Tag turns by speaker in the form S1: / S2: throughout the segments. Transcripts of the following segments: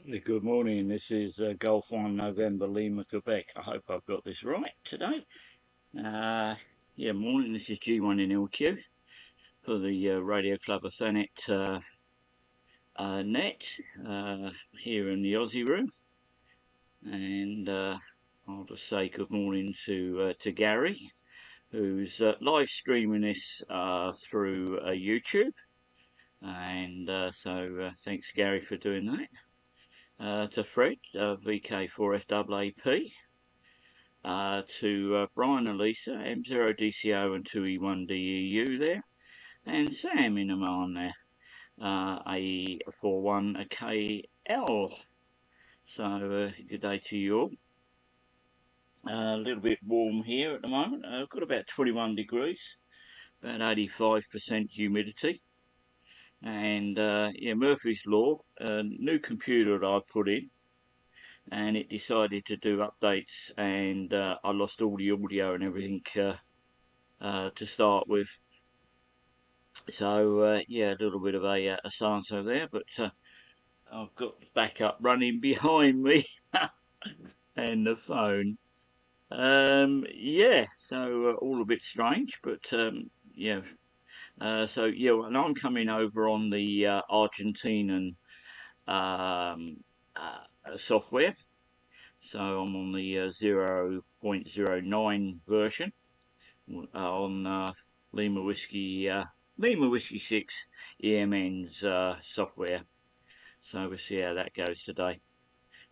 S1: Good morning. This is Golf 1 November Lima, Quebec. I hope I've got this right today. Morning. This is G1 in LQ for the Radio Club of Thanet net here in the Aussie room. And I'll just say good morning to Gary, who's live streaming this through YouTube. And so thanks, Gary, for doing that. To Fred, VK4FAAP, to Brian and Lisa, M0DCO and 2E1DEU there, and Sam in Oman there, A41KL. So good day to you all. A little bit warm here at the moment. I've got about 21 degrees, about 85% humidity. And Murphy's Law, a new computer that I put in, and it decided to do updates, and I lost all the audio and everything to start with. So a little bit of a so there, but I've got backup running behind me and the phone. So all a bit strange, but and I'm coming over on the Argentinian software. So I'm on the 0.09 version on Lima Whiskey 6 EMN's software. So we'll see how that goes today.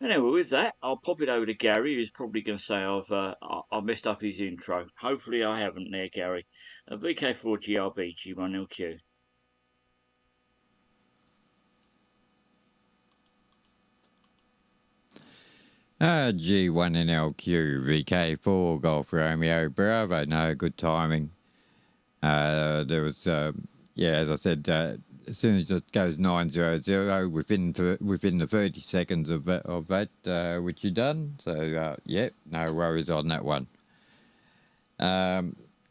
S1: Anyway, with that, I'll pop it over to Gary, who's probably going to say I've messed up his intro. Hopefully I haven't there, Gary. VK4GRB G1LQ.
S2: G1NLQ, VK4, Golf Romeo, Bravo. No, good timing. There was, as I said, as soon as it goes 900, within the 30 seconds of that, which you've done. So, no worries on that one.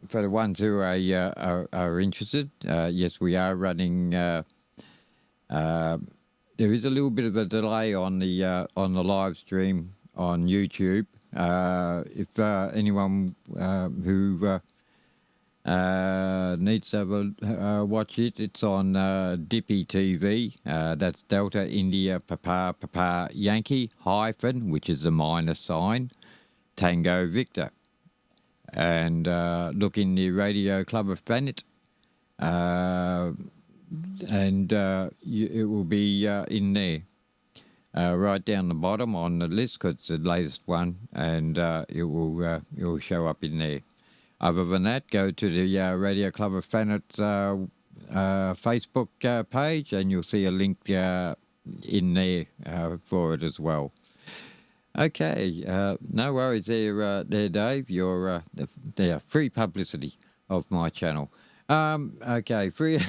S2: For the ones who are interested, yes, we are running. There is a little bit of a delay on the live stream on YouTube. If anyone who needs to have watch it, it's on Dippy TV. That's Delta India Papa Yankee hyphen, which is the minus sign, Tango Victor. And look in the Radio Club of Thanet, and it will be in there, right down the bottom on the list, because it's the latest one, and it will show up in there. Other than that, go to the Radio Club of Thanet's Facebook page, and you'll see a link in there for it as well. Okay, no worries there, Dave. You're free publicity of my channel. Okay, free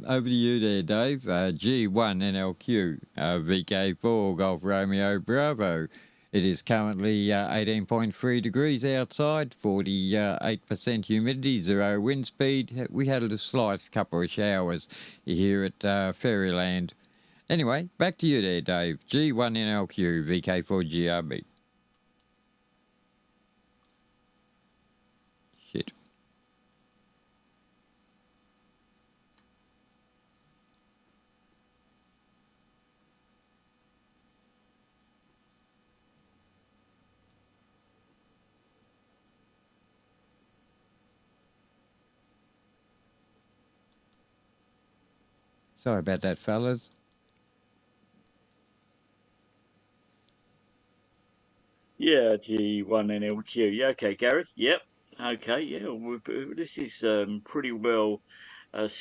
S2: over to you there, Dave. G1NLQ, VK4 Golf Romeo Bravo. It is currently 18.3 degrees outside, 48% humidity, 0 wind speed. We had a slight couple of showers here at Fairyland. Anyway, back to you there, Dave. G1NLQ, VK4GRB. Shit. Sorry about that, fellas.
S1: Yeah, G1NLQ. Yeah, okay, Gareth. Yep. Okay, yeah. This is pretty well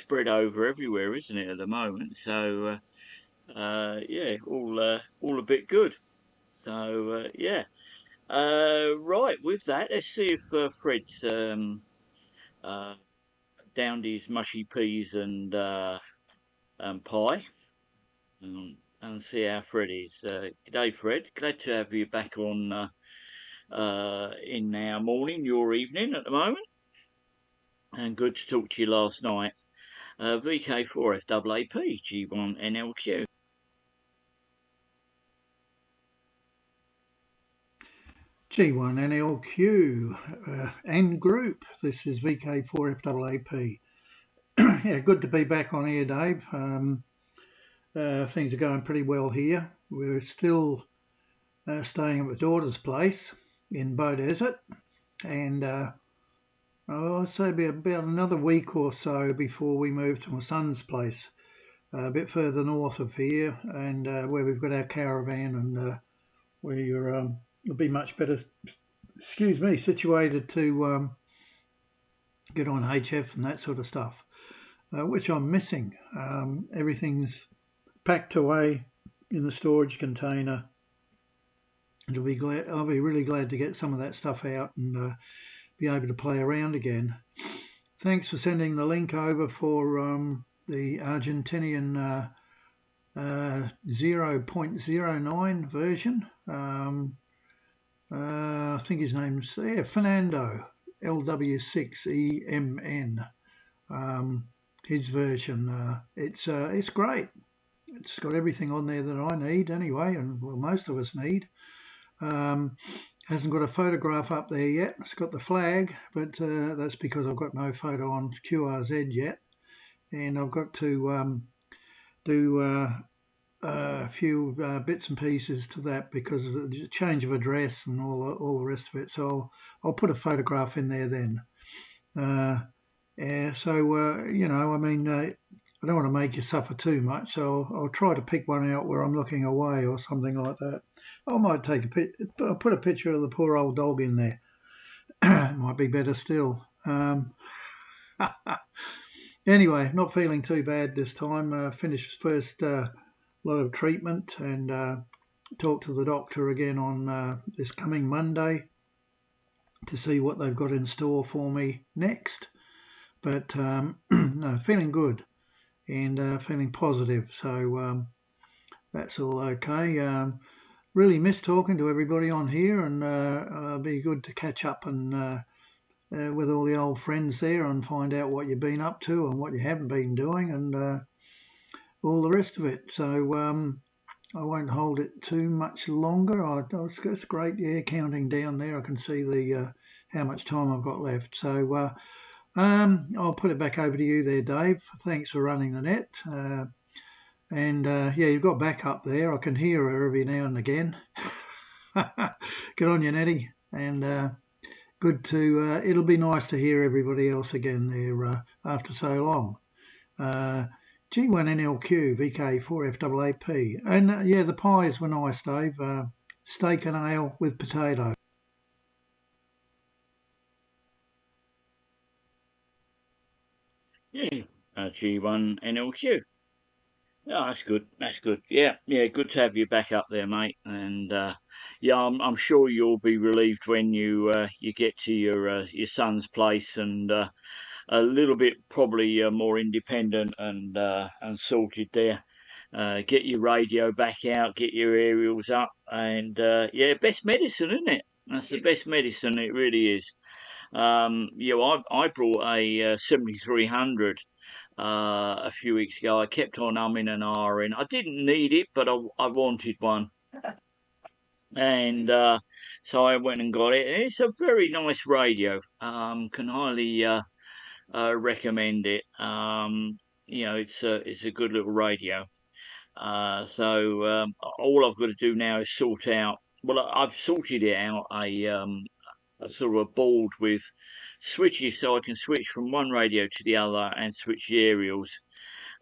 S1: spread over everywhere, isn't it, at the moment? So, all a bit good. So, right, with that, let's see if Fred's downed his mushy peas and pie. And see how Fred is. G'day, Fred. Glad to have you back on in our morning, your evening at the moment. And good to talk to you last night. VK4FAAP, G1NLQ.
S3: G1NLQ and group. This is VK4FAAP. Yeah, good to be back on here, Dave. Things are going pretty well here. We're still staying at my daughter's place in Beaudesert, and I'd say it'll be about another week or so before we move to my son's place, a bit further north of here, and where we've got our caravan, and we'll be much better, situated to get on HF and that sort of stuff, which I'm missing. Everything's packed away in the storage container. I'll be really glad to get some of that stuff out and be able to play around again. Thanks for sending the link over for the Argentinian 0.09 version. I think his name's Fernando, LW6EMN. His version, it's great. It's got everything on there that I need anyway, and well, most of us need. Hasn't got a photograph up there yet. It's got the flag, but that's because I've got no photo on QRZ yet, and I've got to do a few bits and pieces to that because of the change of address and all the rest of it. So I'll put a photograph in there then. Yeah, so you know, I mean, I don't want to make you suffer too much, so I'll try to pick one out where I'm looking away or something like that. I might take I'll put a picture of the poor old dog in there. It might be better still. Anyway, not feeling too bad this time. Finished first lot of treatment and talked to the doctor again on this coming Monday to see what they've got in store for me next. But no, feeling good and feeling positive, so that's all okay. Really miss talking to everybody on here, and it'll be good to catch up and with all the old friends there and find out what you've been up to and what you haven't been doing and all the rest of it. So I won't hold it too much longer. It's great, yeah, counting down there. I can see the how much time I've got left. So I'll put it back over to you there, Dave. Thanks for running the net. And yeah, you've got backup there. I can hear her every now and again. Good on you, Nettie. And good to. It'll be nice to hear everybody else again there after so long. G1NLQ VK4FAAP. And yeah, the pies were nice, Dave. Steak and ale with potato.
S1: Yeah, G1NLQ. Oh, that's good. That's good. Yeah, good to have you back up there, mate. And yeah, I'm sure you'll be relieved when you get to your son's place and a little bit probably more independent and sorted there. Get your radio back out, get your aerials up, and yeah, best medicine, isn't it? That's the best medicine. It really is. You know, I brought a 7300. A few weeks ago. I kept on umming and ahhing. I didn't need it, but I wanted one. And so I went and got it. And it's a very nice radio. Can highly recommend it. You know, it's a good little radio. So all I've got to do now is sort out. Well, I've sorted it out. A sort of a board with switches so I can switch from one radio to the other and switch the aerials.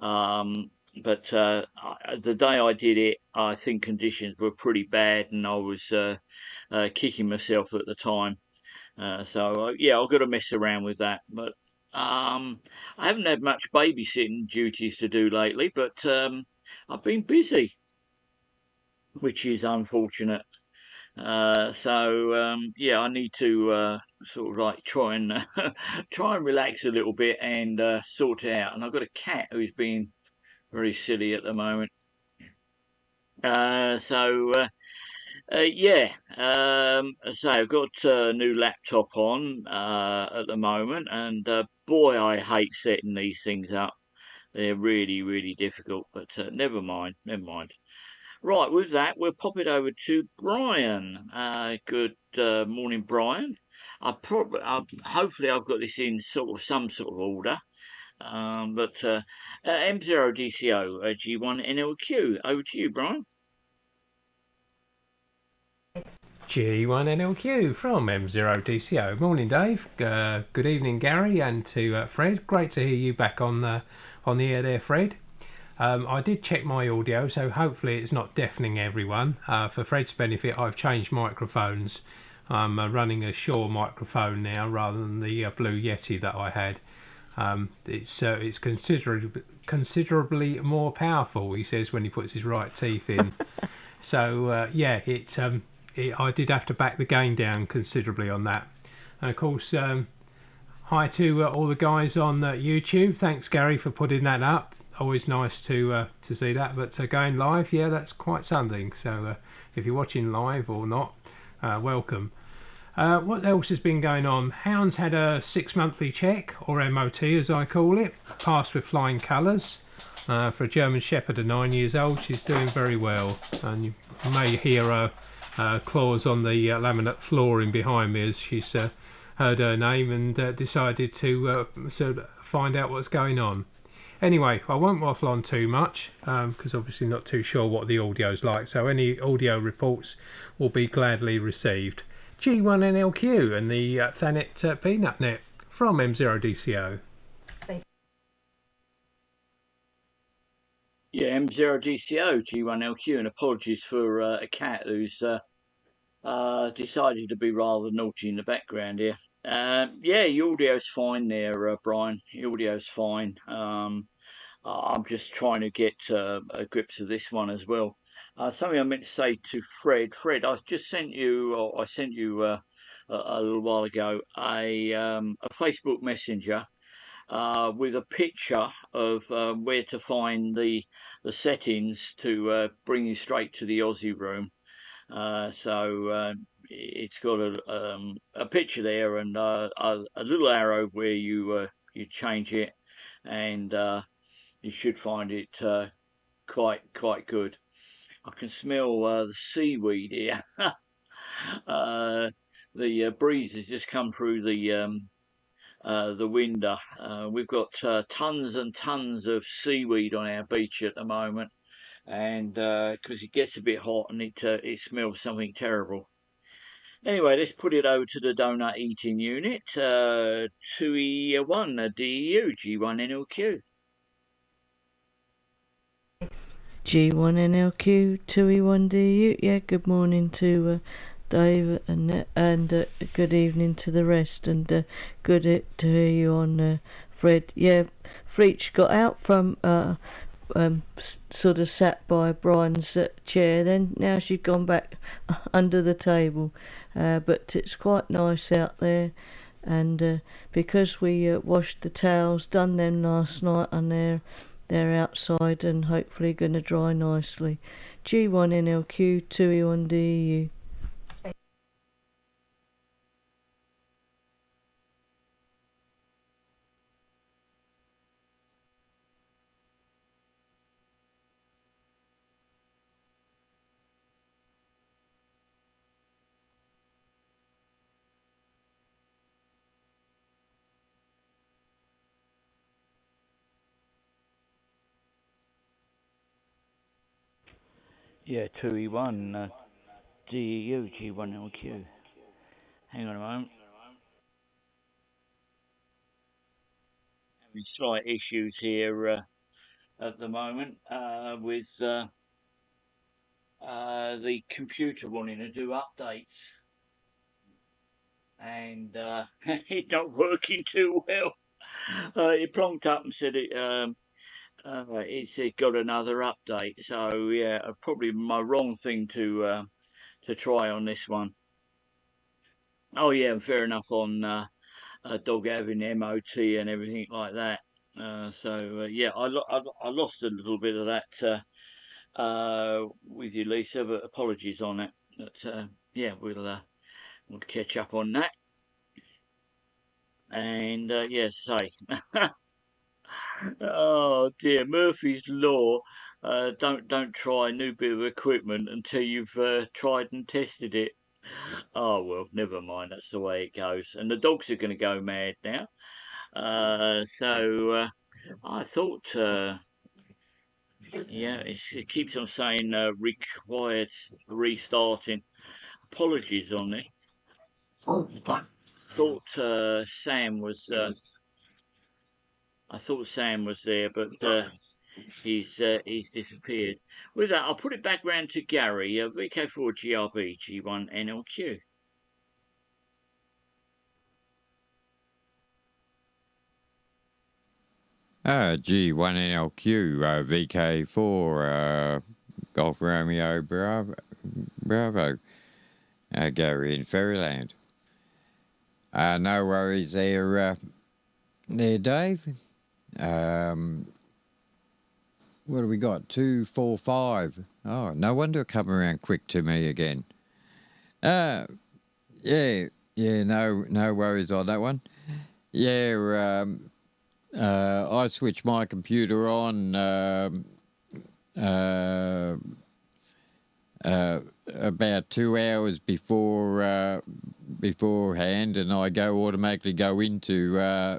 S1: But the day I did it, I think conditions were pretty bad and I was kicking myself at the time. So yeah, I've got to mess around with that. But I haven't had much babysitting duties to do lately, but I've been busy, which is unfortunate. So yeah, I need to sort of like try and relax a little bit and sort it out. And I've got a cat who's being very silly at the moment. So yeah, so I've got a new laptop on at the moment, and boy, I hate setting these things up. They're really, really difficult. But never mind. Right, with that, we'll pop it over to Brian. Good morning, Brian. Hopefully I've got this in some sort of order. But M0DCO, G1NLQ. Over to you, Brian.
S4: G1NLQ from M0DCO. Morning, Dave. Good evening, Gary, and to Fred. Great to hear you back on the air there, Fred. I did check my audio, so hopefully it's not deafening everyone. For Fred's benefit, I've changed microphones. I'm running a Shure microphone now rather than the Blue Yeti that I had. It's considerably more powerful, he says, when he puts his right teeth in. So yeah, I did have to back the gain down considerably on that. And of course, hi to all the guys on YouTube. Thanks, Gary, for putting that up. Always nice to see that. But going live, yeah, that's quite something. So if you're watching live or not, welcome. What else has been going on? Hound's had a 6-monthly check, or MOT as I call it, passed with flying colours. For a German Shepherd of 9 years old, she's doing very well. And you may hear her claws on the laminate flooring behind me as she's heard her name and decided to sort of find out what's going on. Anyway, I won't waffle on too much because obviously not too sure what the audio's like, so any audio reports will be gladly received. G1NLQ and the Thanet Peanut Net from M0DCO.
S1: Yeah, M0DCO, G1LQ, and apologies for a cat who's decided to be rather naughty in the background here. Yeah, your audio's fine there, Brian. Your audio's fine. I'm just trying to get a grips of this one as well. Something I meant to say to Fred. Fred, I sent you a little while ago a Facebook Messenger with a picture of where to find the settings to bring you straight to the Aussie room. So it's got a picture there and a little arrow where you change it, and you should find it quite good. I can smell the seaweed here. The breeze has just come through the window. We've got tons and tons of seaweed on our beach at the moment, and because it gets a bit hot and it smells something terrible. Anyway, let's put it over to the donut eating unit. 2E1 DEU G1NLQ.
S5: G1NLQ 2E1DU. Yeah, good morning to Dave and good evening to the rest, and good to hear you on Fred. Yeah, Freach got out from sort of sat by Brian's chair, then now she's gone back under the table, but it's quite nice out there, and because we washed the towels, done them last night, and they're outside and hopefully going to dry nicely. G1NLQ 2E1DU.
S1: Yeah, 2E1 DEU G1LQ. Hang on a moment. Having slight issues here at the moment with the computer wanting to do updates, and it's not working too well. It plonked up and said it's got another update. So yeah, probably my wrong thing to try on this one. Oh yeah, fair enough on dog having MOT and everything like that. So yeah, I lost a little bit of that with you, Lisa, but apologies on that. But yeah, we'll catch up on that. And yeah, say, oh dear, Murphy's Law. don't try a new bit of equipment until you've tried and tested it. Oh well, never mind. That's the way it goes. And the dogs are going to go mad now. So I thought, yeah, it keeps on saying required restarting. Apologies on this. I thought Sam was. I thought Sam was there, but he's disappeared. With that, I'll put it back round to Gary. VK4 GRB G1 NLQ.
S2: G1NLQ, VK4, Golf Romeo Bravo, Gary in Fairyland. No worries there, Dave. What do we got? 245. Oh, no wonder it come around quick to me again. Yeah, no worries on that one. Yeah, I switched my computer on about 2 hours beforehand, and I automatically go into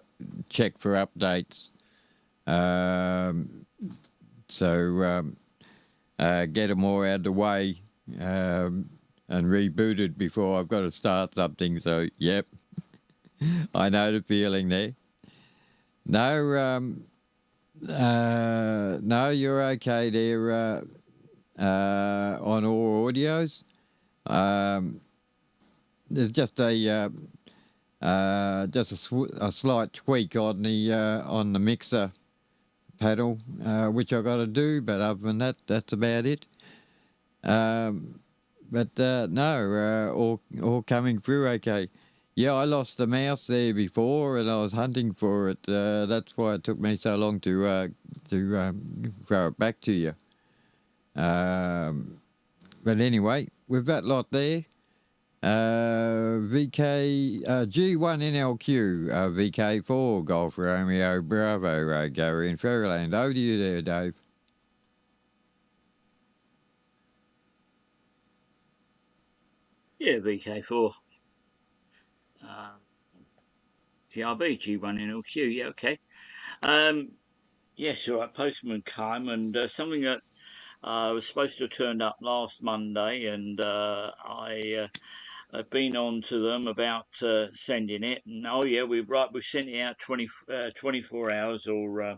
S2: check for updates. So get them all out of the way and rebooted before I've got to start something. So, yep, I know the feeling there. No, no, you're okay there on all audios. There's just a slight tweak on the mixer pedal, which I got to do, but other than that, that's about it. But no, all coming through okay. Yeah, I lost the mouse there before, and I was hunting for it. That's why it took me so long to throw it back to you. But anyway, with that lot there, G1NLQ, VK4, Golf Romeo Bravo, Gary in Fairyland. Over to you there, Dave.
S1: Yeah, VK4. TRB, G1NLQ, yeah, okay. Yes, all right, postman came, and something that was supposed to have turned up last Monday, and I've been on to them about sending it, and oh yeah, we sent it out 24 hours or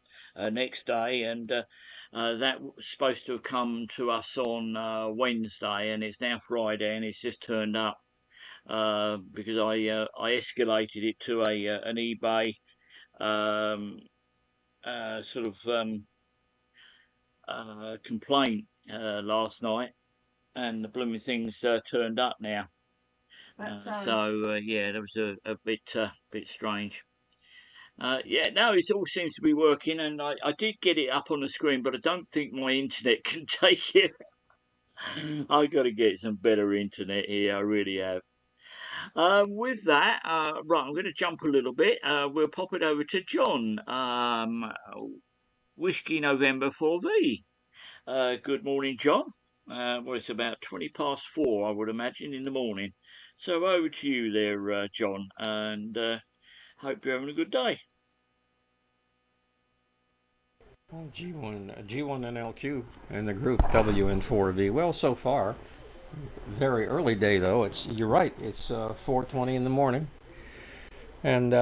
S1: next day, and that was supposed to have come to us on Wednesday, and it's now Friday, and it's just turned up. Because I escalated it to an eBay complaint last night, and the blooming thing's turned up now. So yeah, that was a bit strange. Yeah, no, it all seems to be working, and I did get it up on the screen, but I don't think my internet can take it. I've got to get some better internet here, I really have. With that, right, I'm going to jump a little bit. We'll pop it over to John. Whiskey November 4V. Good morning, John. Well, it's about 4:20, I would imagine, in the morning. So over to you there, John, and hope you're having a good day.
S6: Well, G1NLQ and the group WN4V. Well, so far, very early day though. You're right. It's 4:20 in the morning, and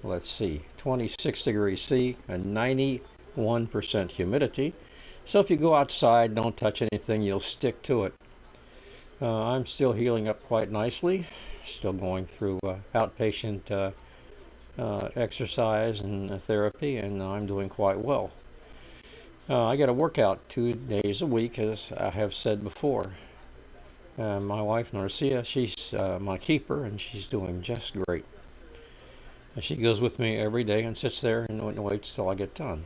S6: let's see, 26 degrees C and 91% humidity. So if you go outside, don't touch anything. You'll stick to it. I'm still healing up quite nicely. Still going through outpatient exercise and therapy, and I'm doing quite well. I got to work out 2 days a week, as I have said before. My wife, Narcia, she's my keeper, and she's doing just great. She goes with me every day and sits there and waits till I get done.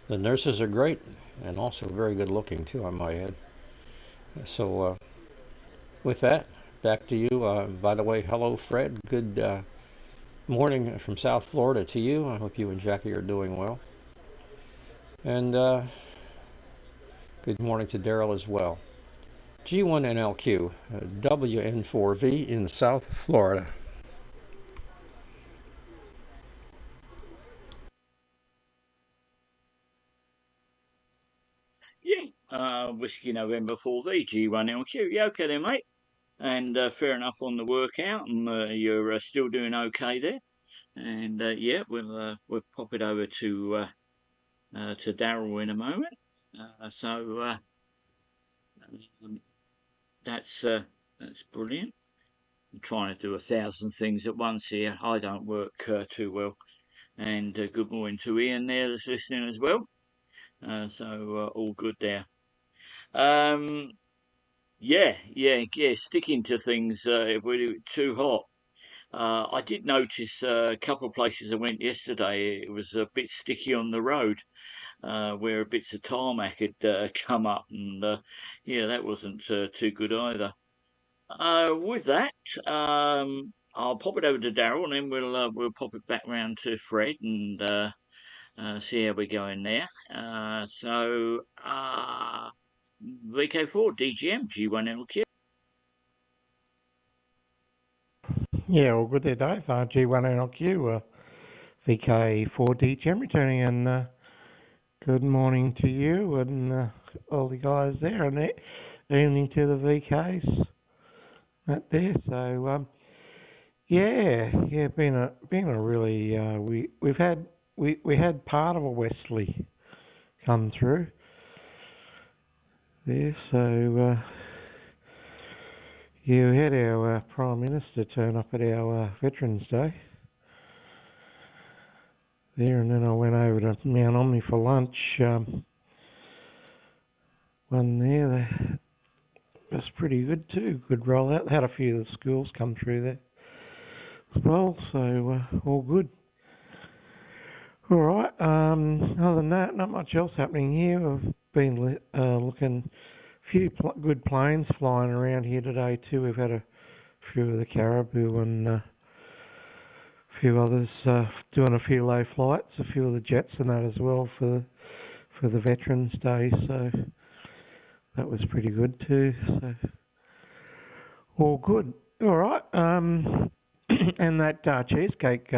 S6: The nurses are great, and also very good looking, too, I might add. So, with that, back to you. By the way, hello, Fred. Good morning from South Florida to you. I hope you and Jackie are doing well. And Good morning to Daryl as well. G1NLQ, WN4V in South Florida.
S1: Yeah, Whiskey November 4V, G1LQ. Yeah, okay then, mate. And fair enough on the workout, and you're still doing okay there. And yeah, we'll pop it over to Daryl in a moment. That's brilliant. I'm trying to do 1,000 things at once here. I don't work too well. And good morning to Ian there that's listening as well. So all good there. Yeah. Sticking to things if we're too hot. I did notice a couple of places I went yesterday. It was a bit sticky on the road, where bits of tarmac had come up, and yeah, that wasn't too good either. With that, I'll pop it over to Daryl, and then we'll pop it back round to Fred and see how we're going there. VK4 DGM G1LQ.
S7: Yeah, all good there, Dave. G1NLQ, VK4 DGM returning, and good morning to you and all the guys there, and evening to the VKs out there. So, been a really we had part of a westerly come through there, so. Yeah, we had our Prime Minister turn up at our Veterans Day there, and then I went over to Mount Omni for lunch. One there that was pretty good too, good rollout. Had a few of the schools come through there as well, so all good. All right, other than that, not much else happening here. I've been looking. Few good planes flying around here today too. We've had a few of the Caribou and a few others doing a few low flights, a few of the jets and that as well for the Veterans Day. So that was pretty good too. So all good. All right. And that cheesecake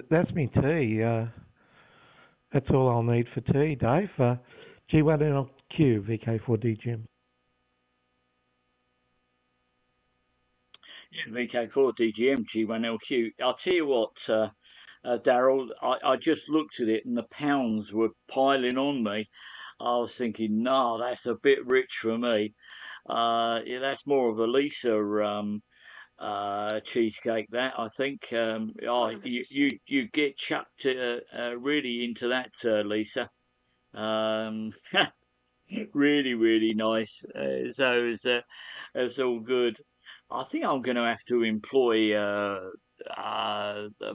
S7: that's me tea. That's all I'll need for tea, Dave. G1NLQ VK4 DGM.
S1: Yeah, VK4 DGM G1LQ. I'll tell you what, Daryl, I just looked at it and the pounds were piling on me. I was thinking, no, that's a bit rich for me. Yeah, that's more of a Lisa cheesecake. That I think. You get chucked really into that, Lisa. Really, really nice. So it's all good. I think I'm going to have to employ a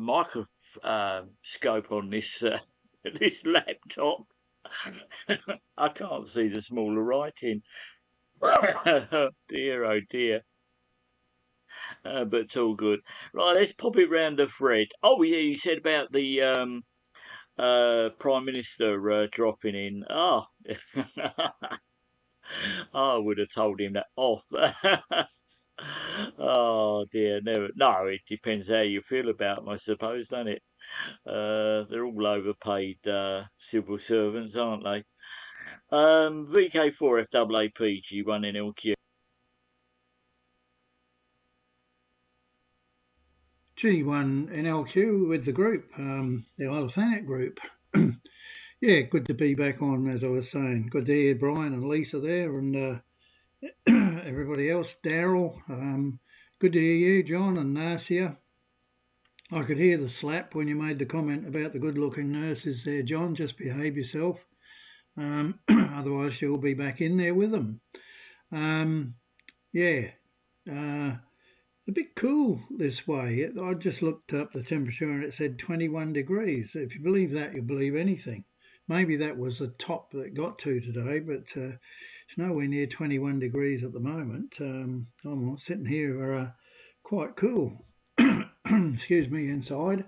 S1: microscope on this this laptop. I can't see the smaller writing. Oh dear. But it's all good. Right, let's pop it round to Fred. Oh yeah, you said about the Prime Minister dropping in. Oh, I would have told him that off. Oh dear, never. No, it depends how you feel about them, I suppose, doesn't it? They're all overpaid civil servants, aren't they? VK4 FAAP G1NLQ.
S3: G1NLQ with the group, the Isle of Thanet group. Yeah, good to be back on, as I was saying. Good to hear Brian and Lisa there, and everybody else. Daryl, good to hear you, John and Narcia. I could hear the slap when you made the comment about the good-looking nurses there, John. Just behave yourself. Otherwise, you'll be back in there with them. A bit cool this way. I just looked up the temperature and it said 21 degrees. If you believe that, you'll believe anything. Maybe that was the top that it got to today, but it's nowhere near 21 degrees at the moment. I'm sitting here quite cool. Excuse me, inside.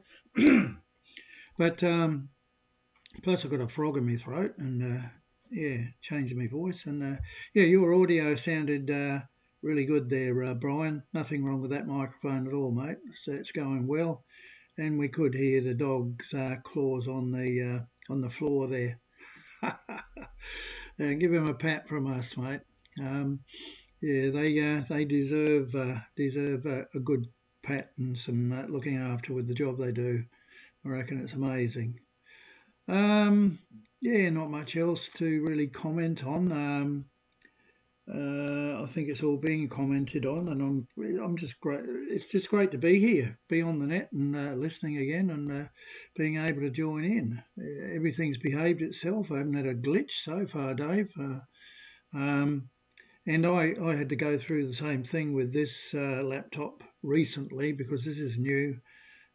S3: But plus I've got a frog in my throat, and changing my voice. And your audio sounded really good there, Brian. Nothing wrong with that microphone at all, mate. So it's going well. And we could hear the dog's claws on the floor there. Give him a pat from us, mate. They deserve a good pat and some looking after with the job they do. I reckon it's amazing. Not much else to really comment on. I think it's all being commented on, and I'm just great. It's just great to be here, be on the net and listening again, and being able to join in. Everything's behaved itself. I haven't had a glitch so far, Dave. And I had to go through the same thing with this laptop recently because this is new.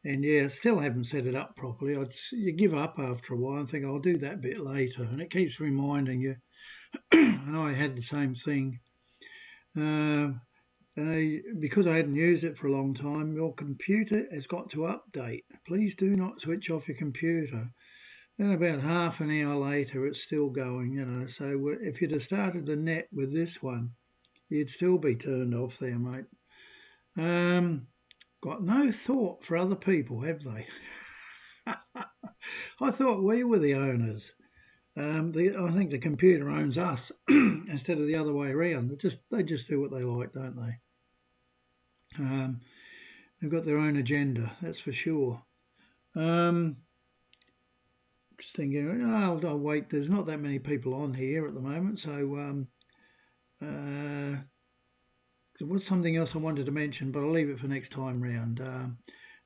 S3: And still haven't set it up properly. You give up after a while and think, I'll do that bit later. And it keeps reminding you. And I had the same thing. Because I hadn't used it for a long time, your computer has got to update. Please do not switch off your computer. Then about half an hour later, it's still going, So if you'd have started the net with this one, you'd still be turned off there, mate. Got no thought for other people, have they? I thought we were the owners. I think the computer owns us instead of the other way around. They just do what they like, don't they? They've got their own agenda, that's for sure. Just thinking, I'll wait. There's not that many people on here at the moment, so there was something else I wanted to mention, but I'll leave it for next time round.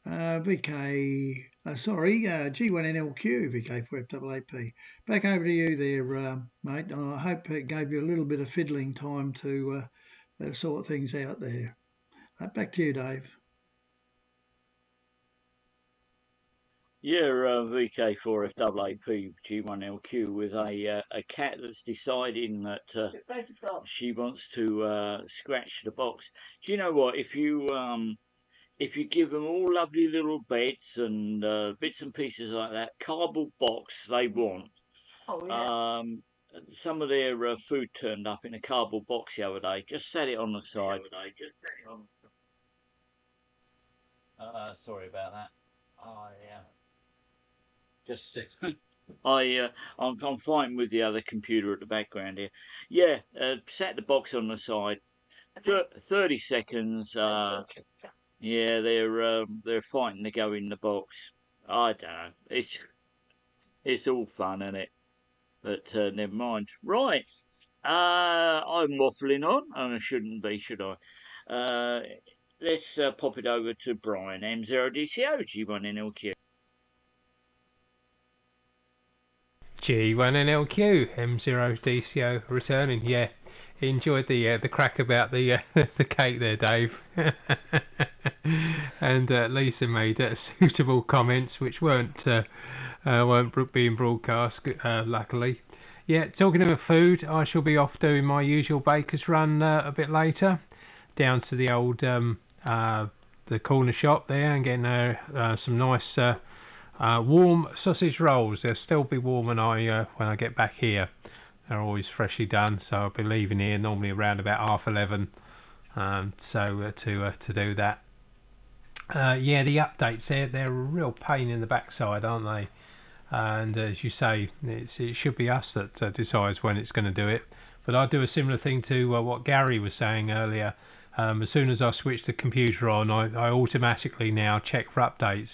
S3: G1NLQ, VK4FAAP. Back over to you there, mate. I hope it gave you a little bit of fiddling time to sort things out there. Back to you, Dave.
S1: VK4FAAP G1LQ with a cat that's deciding that she wants to scratch the box. Do you know what? If you give them all lovely little beds and bits and pieces like that, cardboard box they want. Oh yeah. Some of their food turned up in a cardboard box the other day. Just set it on the side. Sorry about that. I'm fighting with the other computer at the background here. Set the box on the side. 30 seconds. They're fighting to go in the box. I don't know. It's all fun, isn't it? But never mind. Right. I'm waffling on, and I shouldn't be, should I? Let's pop it over to Brian, M0DCO, G1NLQ.
S4: G1NLQ, M0DCO returning. Yeah, enjoyed the crack about the cake there, Dave. And Lisa made suitable comments which weren't being broadcast, luckily. Yeah, talking of food, I shall be off doing my usual baker's run a bit later, down to the old the corner shop there and getting some nice warm sausage rolls. They'll still be warm when I get back here. They're always freshly done, so I'll be leaving here normally around about 11:30. To do that. The updates they're a real pain in the backside, aren't they? And as you say, it should be us that decides when it's going to do it. But I do a similar thing to what Gary was saying earlier. As soon as I switch the computer on, I automatically now check for updates,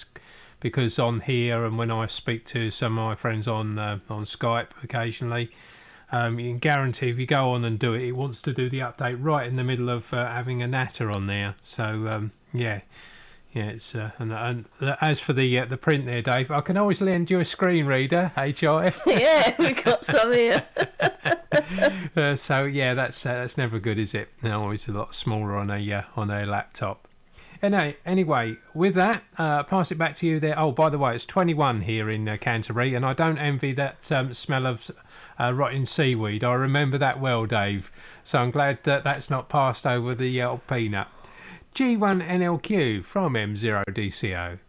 S4: because on here and when I speak to some of my friends on Skype occasionally, you can guarantee if you go on and do it, it wants to do the update right in the middle of having a natter on there. So it's and as for the print there, Dave, I can always lend you a screen reader, HIF.
S5: Yeah, we got some here.
S4: So that's never good, is it? They're always a lot smaller on a laptop. Anyway, with that, pass it back to you there. Oh, by the way, it's 21 here in Canterbury, and I don't envy that smell of rotting seaweed. I remember that well, Dave. So I'm glad that that's not passed over the old peanut. G1NLQ from M0DCO.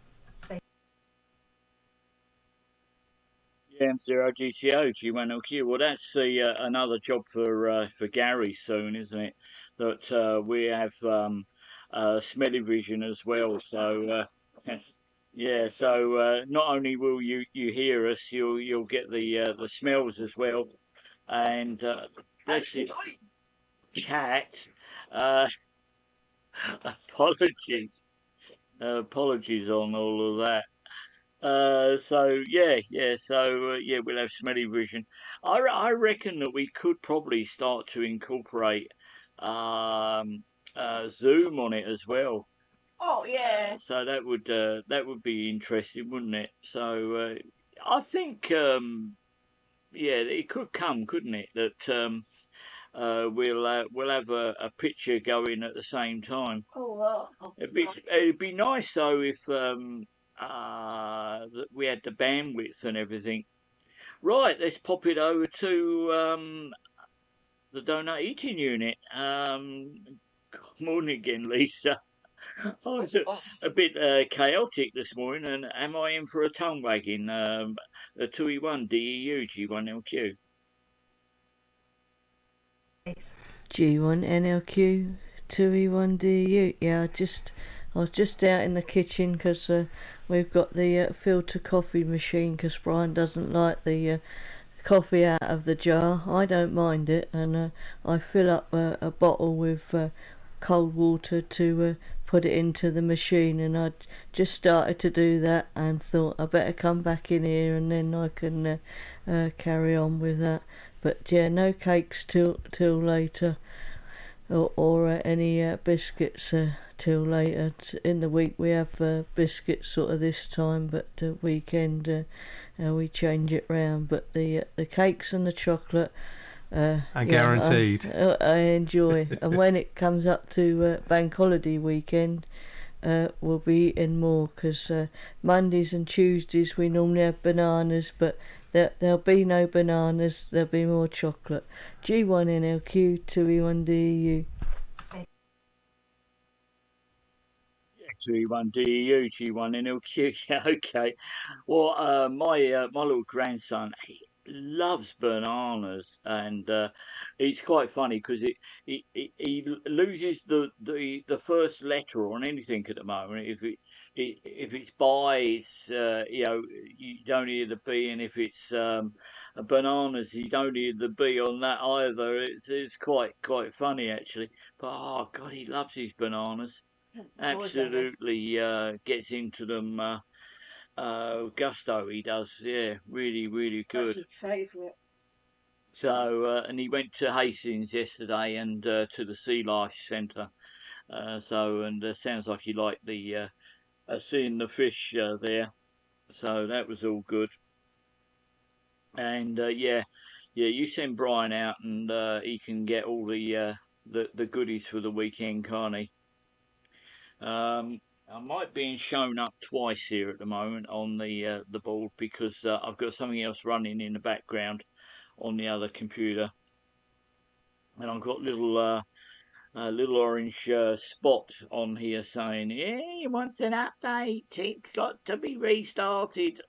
S1: M0GTO G1LQ. Well, that's the another job for Gary soon, isn't it? That we have smelly vision as well. So yeah. So not only will you hear us, you'll get the smells as well. And that's it. Cat. Apologies. Apologies on all of that. So yeah, we'll have smelly vision. I reckon that we could probably start to incorporate Zoom on it as well.
S8: Oh yeah.
S1: So that would be interesting, wouldn't it? So I think it could come, couldn't it? That we'll have a picture going at the same time.
S8: Oh wow.
S1: It'd be nice though if that we had the bandwidth and everything. Right, let's pop it over to the donut eating unit. Good morning again, Lisa. Oh, it's a bit chaotic this morning, and am I in for a tongue wagging? The 2E1 DEU G1LQ.
S5: G1NLQ 2E1DU. Yeah, I was just out in the kitchen because we've got the filter coffee machine because Brian doesn't like the coffee out of the jar. I don't mind it, and I fill up a bottle with cold water to put it into the machine, and I just started to do that and thought I better come back in here and then I can carry on with that. But yeah, no cakes till later, or any biscuits till later. In the week we have biscuits sort of this time, but weekend we change it round. But the cakes and the chocolate,
S4: I guaranteed.
S5: I enjoy. And when it comes up to bank holiday weekend, we'll be eating more because Mondays and Tuesdays we normally have bananas, but there'll be no bananas, there'll be more chocolate. G1NLQ 2E1DU.
S1: 2E1DU G1NLQ. Okay. Well, my little grandson, he loves bananas, and it's quite funny because he loses the first letter on anything at the moment. If it's by, it's you don't hear the B, and if it's bananas, you don't hear the B on that either. It's quite funny actually. But oh God, he loves his bananas. Absolutely gets into them. Gusto, he does. Yeah, really good.
S8: That's his favourite.
S1: So and he went to Hastings yesterday and to the Sea Life Centre. And sounds like he liked the seeing the fish there, so that was all good. And you send Brian out, and he can get all the goodies for the weekend, can't he? I might be shown up twice here at the moment on the board because I've got something else running in the background on the other computer, and I've got little orange spot on here saying, yeah, he wants an update, it's got to be restarted.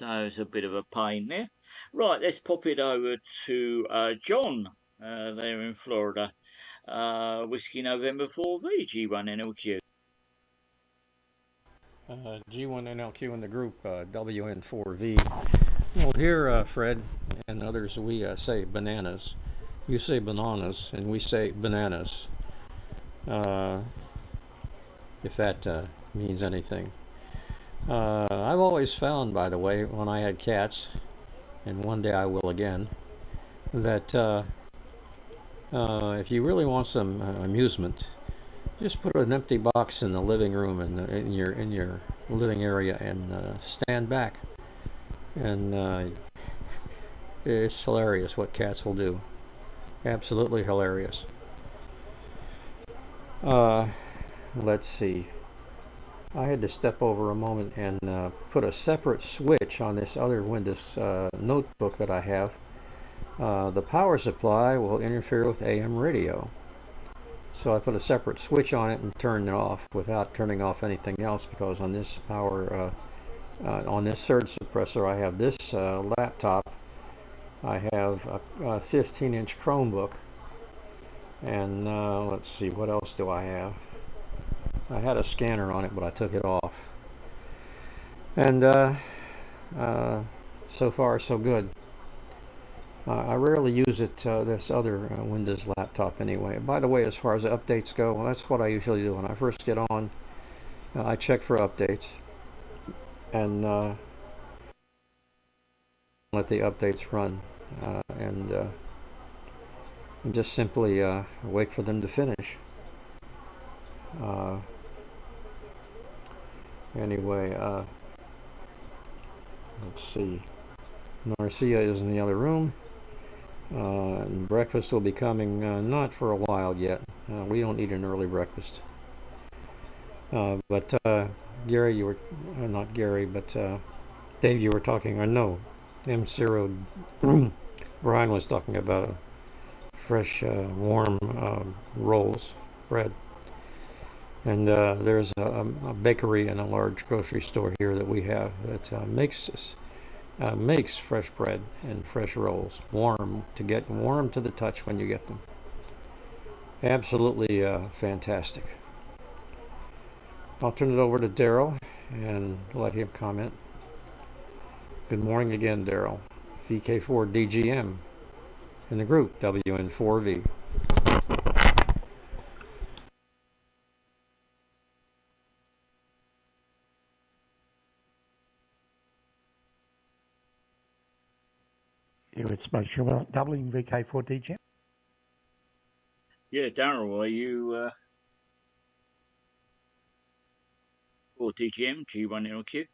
S1: So it's a bit of a pain there. Right, let's pop it over to John there in Florida. Whiskey November 4V, G1NLQ.
S6: G1NLQ in the group, WN4V. Well, here, Fred and others, we say bananas. You say bananas, and we say bananas. If that means anything. I've always found, by the way, when I had cats, and one day I will again, that if you really want some amusement, just put an empty box in the living room in your living area and stand back, and it's hilarious what cats will do. Absolutely hilarious. Let's see. I had to step over a moment and put a separate switch on this other Windows notebook that I have. The power supply will interfere with AM radio. So I put a separate switch on it and turned it off without turning off anything else, because on this power on this surge suppressor, I have this laptop. I have a 15-inch Chromebook, and let's see, what else do I have? I had a scanner on it, but I took it off. And so far, so good. I rarely use it, this other Windows laptop anyway. By the way, as far as the updates go, well, that's what I usually do. When I first get on, I check for updates, and let the updates run, and just simply wait for them to finish. Anyway, let's see. Marcia is in the other room. And breakfast will be coming not for a while yet. We don't eat an early breakfast. But Gary, you were not Gary, but Dave, you were talking. Or no, M0 Brian was talking about fresh, warm rolls, bread. And there's a bakery and a large grocery store here that we have that makes fresh bread and fresh rolls, warm to the touch when you get them. Absolutely fantastic. I'll turn it over to Daryl and let him comment. Good morning again, Daryl. VK4DGM in the group WN4V.
S7: It's make sure we're not doubling VK4DGM.
S1: Yeah, Daryl, are you for DGM, G1LQ?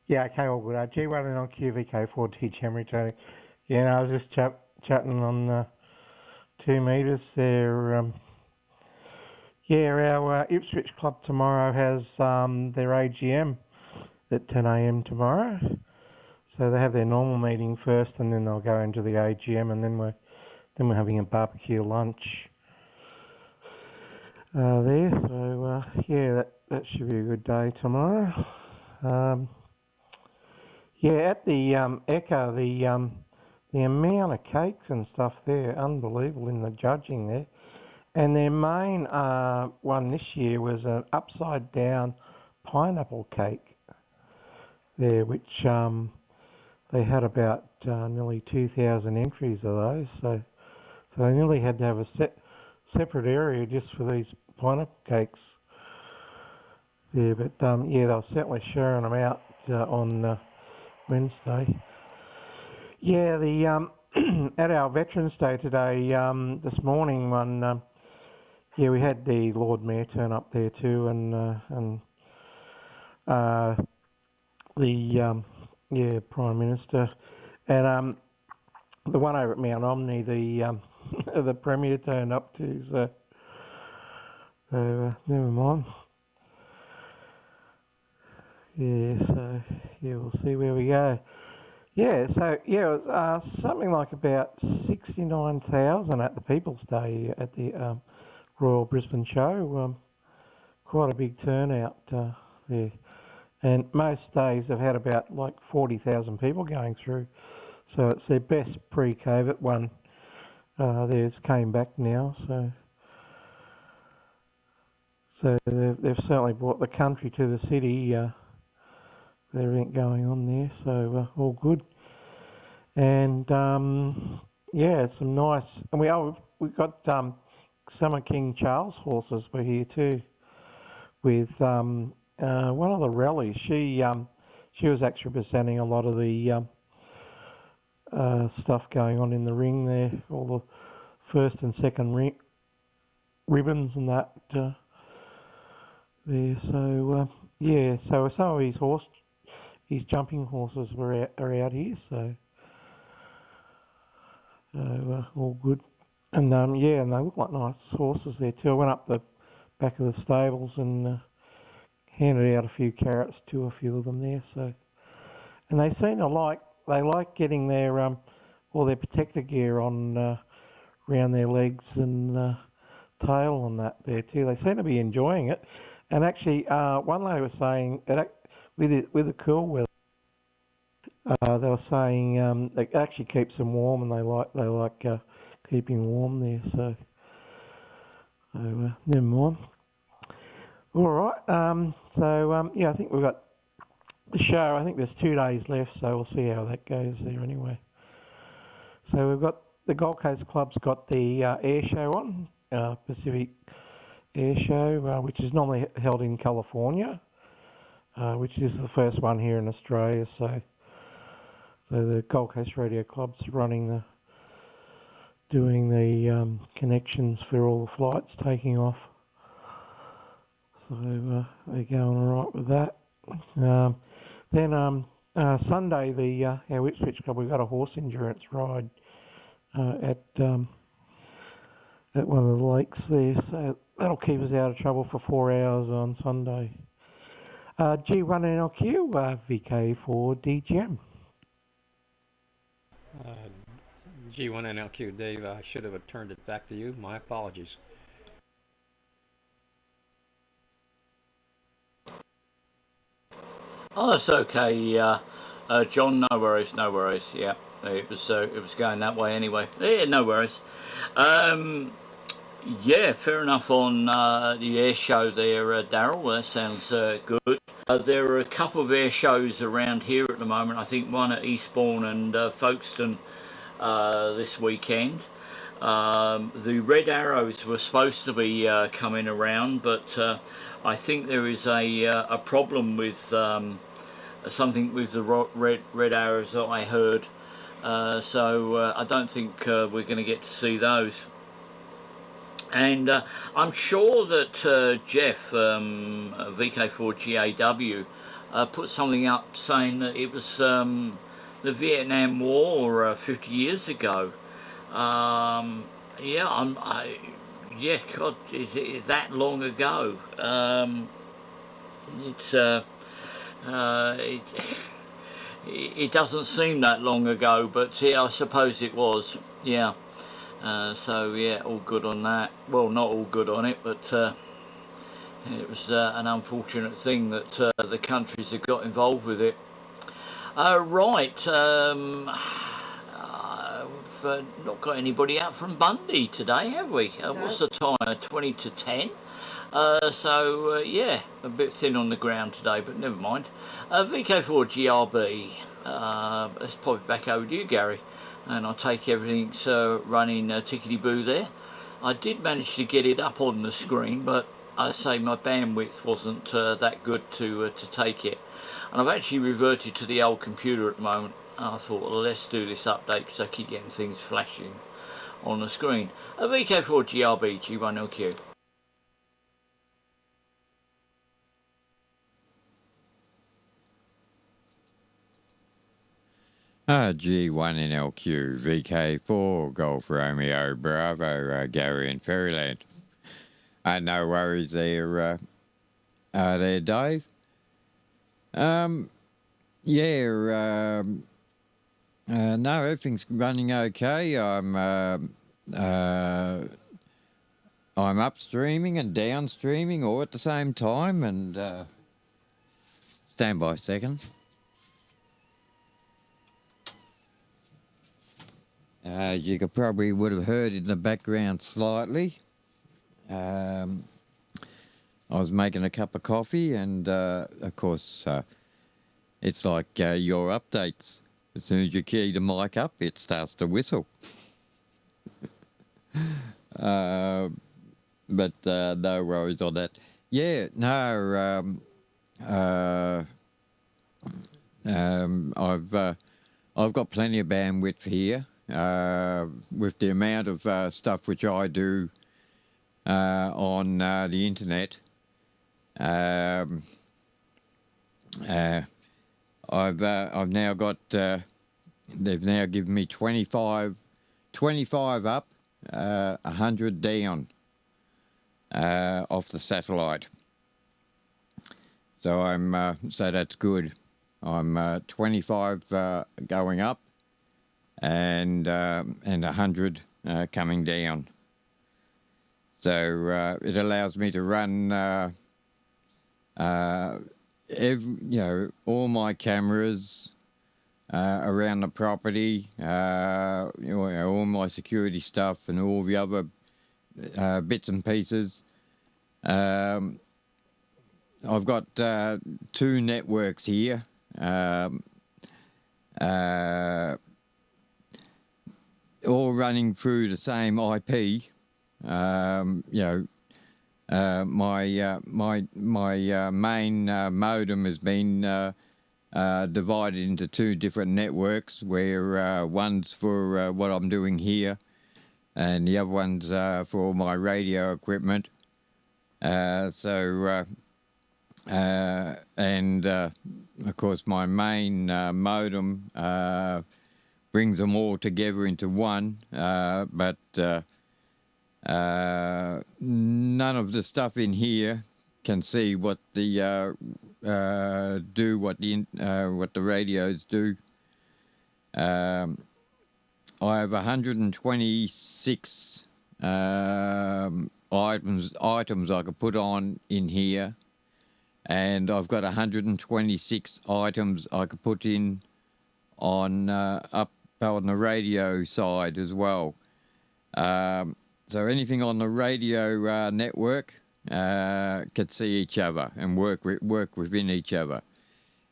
S7: Yeah, okay, all good. G1LQ, VK4DGM returning. Yeah, no, I was just chatting on 2 meters there. Our Ipswich Club tomorrow has their AGM at 10 a.m. tomorrow. So they have their normal meeting first, and then they'll go into the AGM, and then we're having a barbecue lunch there. So that should be a good day tomorrow. At the Echo, the amount of cakes and stuff there, unbelievable in the judging there. And their main one this year was an upside down pineapple cake there, which they had about nearly 2,000 entries of those, so they nearly had to have a separate area just for these pineapple cakes there. But they were certainly sharing them out on Wednesday. Yeah, the at our Veterans Day today, this morning, we had the Lord Mayor turn up there too, and the Prime Minister, and the one over at Mount Omni, the Premier turned up too. So never mind. We'll see where we go. It was something like about 69,000 at the People's Day at the Royal Brisbane Show. Quite a big turnout there. And most days they've had about like 40,000 people going through. So it's their best pre-COVID one. Theirs came back now. So they've certainly brought the country to the city. Everything going on there. So all good. And some nice. And we got Summer King Charles horses were here too. With one of the rallies, she was actually presenting a lot of the stuff going on in the ring there, all the first and second ribbons and that there. So so some of his jumping horses are out here. So all good. And and they look like nice horses there too. I went up the back of the stables and handed out a few carrots to a few of them there. So, and they seem to like getting their all their protector gear on around their legs and tail and that there too. They seem to be enjoying it, And actually, one lady was saying that with the cool weather, they were saying it actually keeps them warm, and they like keeping warm there. So never mind. All right. Yeah, I think we've got the show. I think there's 2 days left, so we'll see how that goes there anyway. So we've got the Gold Coast Club's got the air show on, Pacific Air Show, which is normally held in California, which is the first one here in Australia. So the Gold Coast Radio Club's doing the connections for all the flights taking off. So they're going all right with that. Then Sunday, our Ipswich Club, we've got a horse endurance ride at one of the lakes there, so that'll keep us out of trouble for 4 hours on Sunday. G1NLQ, VK4DGM.
S6: G1NLQ, Dave, I should have turned it back to you. My apologies.
S1: Oh, that's okay, John. No worries, no worries. Yeah, it was going that way anyway. Yeah, no worries. Yeah, fair enough on the air show there, Daryl. That sounds good. There are a couple of air shows around here at the moment. I think one at Eastbourne and Folkestone this weekend. The Red Arrows were supposed to be coming around, but I think there is a problem with something with the Red Arrows that I heard. So I don't think we're going to get to see those. And I'm sure that Jeff, VK4GAW, put something up saying that it was the Vietnam War 50 years ago. Yeah, God, is that long ago? It doesn't seem that long ago, but yeah, I suppose it was. Yeah. So yeah, all good on that. Well, not all good on it, but it was an unfortunate thing that the countries have got involved with it. Right, we've not got anybody out from Bundy today, have we? What's the time? 20 to 10. So yeah, a bit thin on the ground today, but never mind. VK4GRB. Let's pop it back over to you, Gary. And I'll take everything's running tickety-boo there. I did manage to get it up on the screen, but I say my bandwidth wasn't that good to take it. And I've actually reverted to the old computer at the moment. I thought, well, let's do this update because I keep getting things flashing on the screen. VK4GRB, G1LQ.
S2: G1NLQ, VK4, Golf Romeo, Bravo, Gary in Fairyland. No worries there, Dave. No, everything's running okay. I'm upstreaming and downstreaming all at the same time, and stand by a second. You probably would have heard in the background slightly. I was making a cup of coffee, and of course, it's like your updates. As soon as you key the mic up, it starts to whistle. But no worries on that. Yeah, no. I've got plenty of bandwidth here. With the amount of stuff which I do on the internet, I've now got they've now given me 25 up, 100 down off the satellite. So so that's good. I'm 25 going up, and 100 coming down. So it allows me to run all my cameras around the property, all my security stuff and all the other bits and pieces. I've got 2 networks here. All running through the same IP. My main modem has been divided into 2 different networks, where one's for what I'm doing here, and the other one's for all my radio equipment. And of course, my main modem brings them all together into one, but none of the stuff in here can see what the what the radios do. I have 126 items I could put on in here, and I've got 126 items I could put in on up on the radio side as well. So anything on the radio network could see each other and work within each other.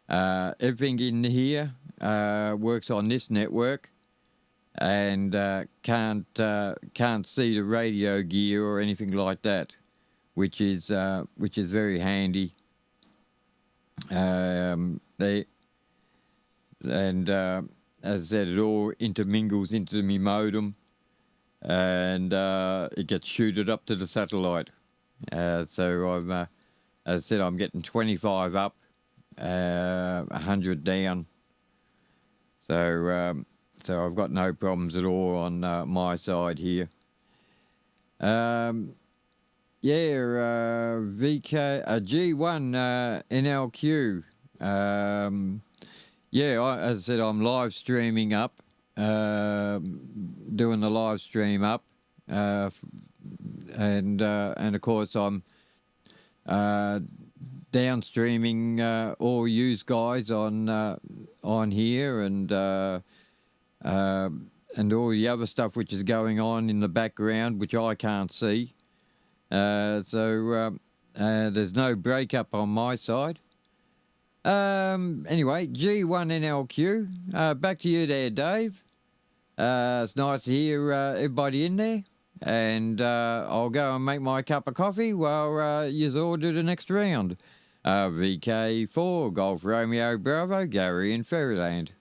S2: Everything in here works on this network, and can't see the radio gear or anything like that, which is very handy. As I said, it all intermingles into my modem, and it gets shooted up to the satellite. So I'm, as I said, I'm getting 25 up, 100 down. So I've got no problems at all on my side here. VK G1 NLQ. As I said, I'm live streaming up, doing the live stream up, and of course I'm downstreaming all yous guys on here, and all the other stuff which is going on in the background, which I can't see. There's no breakup on my side. Anyway, G1NLQ, back to you there, Dave. It's nice to hear everybody in there, and I'll go and make my cup of coffee while you all do the next round. VK4, Golf Romeo Bravo, Gary in Fairyland.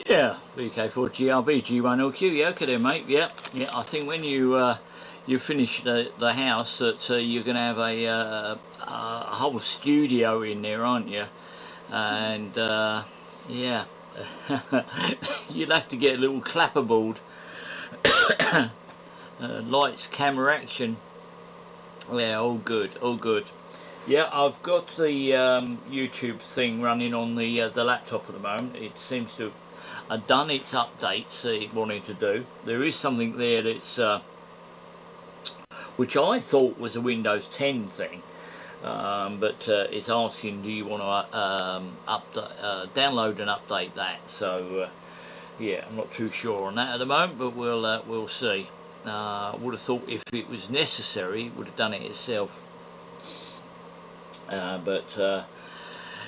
S1: Yeah, VK4 GRB G1LQ. Yeah, okay then, mate. Yeah. I think when you finish the house, that you're going to have a whole studio in there, aren't you? And yeah, you'll have to get a little clapperboard. Lights, camera, action. Yeah, all good. Yeah, I've got the YouTube thing running on the laptop at the moment. It seems to have done its updates it wanted to do. There is something there that's which I thought was a Windows 10 thing, but it's asking, do you want to download and update that? So yeah, I'm not too sure on that at the moment, but we'll see. Would have thought if it was necessary, it would have done it itself.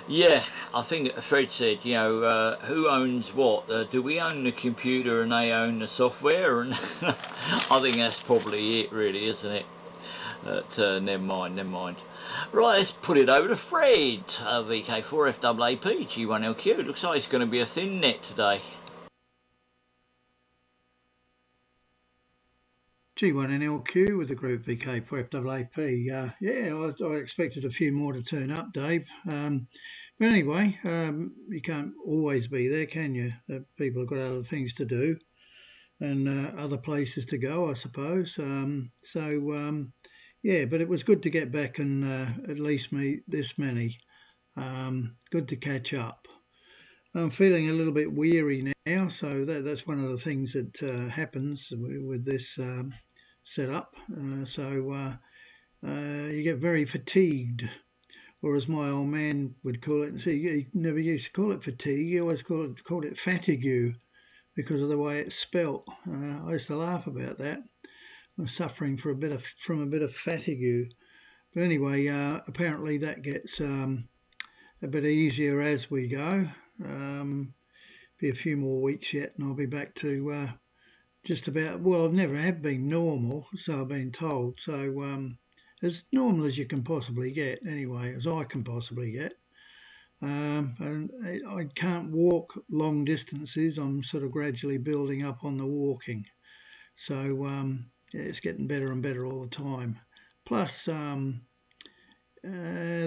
S1: Yeah, I think Fred said, who owns what? Do we own the computer and they own the software? And I think that's probably it, really, isn't it? But never mind. Right, let's put it over to Fred. VK4FAAP G1LQ. Looks like it's going to be a thin net today.
S3: G1NLQ with the group VK4FAAP. I expected a few more to turn up, Dave. But anyway, you can't always be there, can you? People have got other things to do and other places to go, I suppose. But it was good to get back and at least meet this many. Good to catch up. I'm feeling a little bit weary now, so that's one of the things that happens with this set up, so you get very fatigued. Or as my old man would call it, see, he never used to call it fatigue, he always called it fatigue because of the way it's spelt. I used to laugh about that. I'm suffering from a bit of fatigue. But anyway, apparently that gets a bit easier as we go. Be a few more weeks yet and I'll be back to just about, well, I've never have been normal, so I've been told. So as normal as you can possibly get, anyway, as I can possibly get. And I can't walk long distances. I'm sort of gradually building up on the walking. So it's getting better and better all the time. Plus, the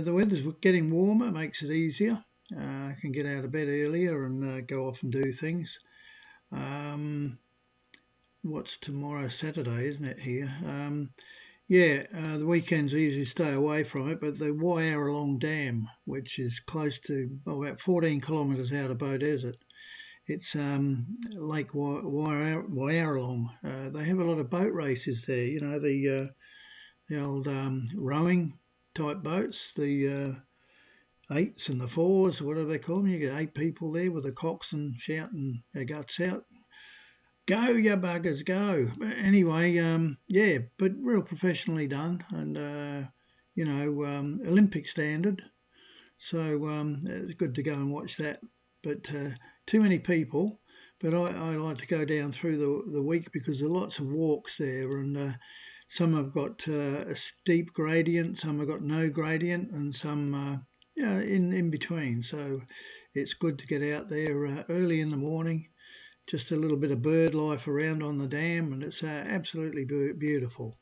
S3: weather's getting warmer, makes it easier. I can get out of bed earlier and go off and do things. What's tomorrow? Saturday, isn't it here? The weekends I usually stay away from it, but the Wyaralong Dam, which is close to about 14 kilometres out of Beaudesert, it's Lake Wyaralong. They have a lot of boat races there. You know, the old rowing type boats, the 8s and the 4s, whatever they call them. You get 8 people there with the coxswain shouting their guts out. Go, you buggers, go. But anyway, but real professionally done and, Olympic standard. So it's good to go and watch that. But too many people. But I like to go down through the week because there are lots of walks there and some have got a steep gradient, some have got no gradient and some in between. So it's good to get out there early in the morning. Just a little bit of bird life around on the dam, and it's absolutely beautiful.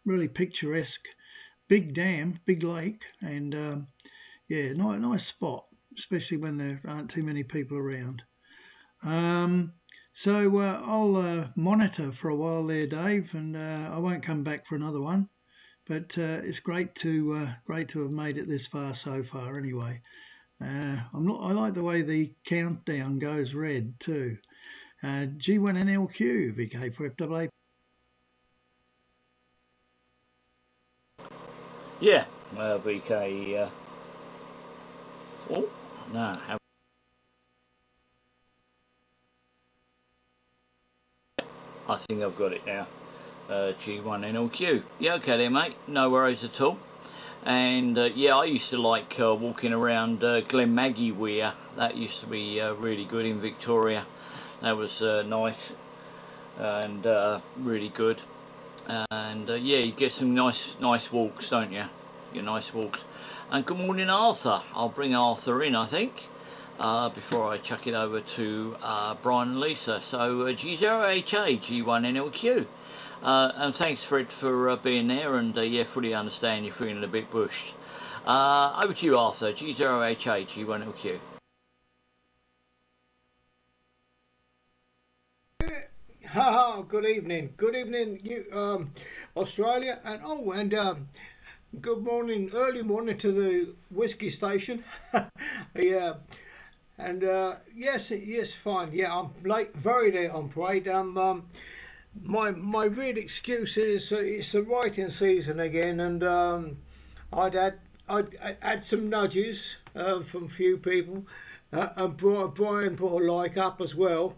S3: Really picturesque. Big dam, big lake, and nice spot, especially when there aren't too many people around. So I'll monitor for a while there, Dave, and I won't come back for another one. But it's great to have made it this far so far. Anyway, I like the way the countdown goes red too. G1NLQ, VK4FAA.
S1: Yeah, VK. I think I've got it now. G1NLQ. Yeah, okay then, mate. No worries at all. And I used to like walking around Glen Maggie Weir. That used to be really good in Victoria. That was nice and really good. And you get some nice walks, don't you? You get nice walks. And good morning, Arthur. I'll bring Arthur in, I think, before I chuck it over to Brian and Lisa. So G0HA, G1NLQ. And thanks, Fred, for being there. And fully understand you're feeling a bit bushed. Over to you, Arthur. G0HA, G1NLQ.
S9: Good evening. Good evening, you, Australia, and good morning, early morning to the whiskey station. Yes, fine. Yeah, I'm late, very late on parade. My real excuse is it's the writing season again, and I'd had some nudges from a few people, and Brian brought a like up as well.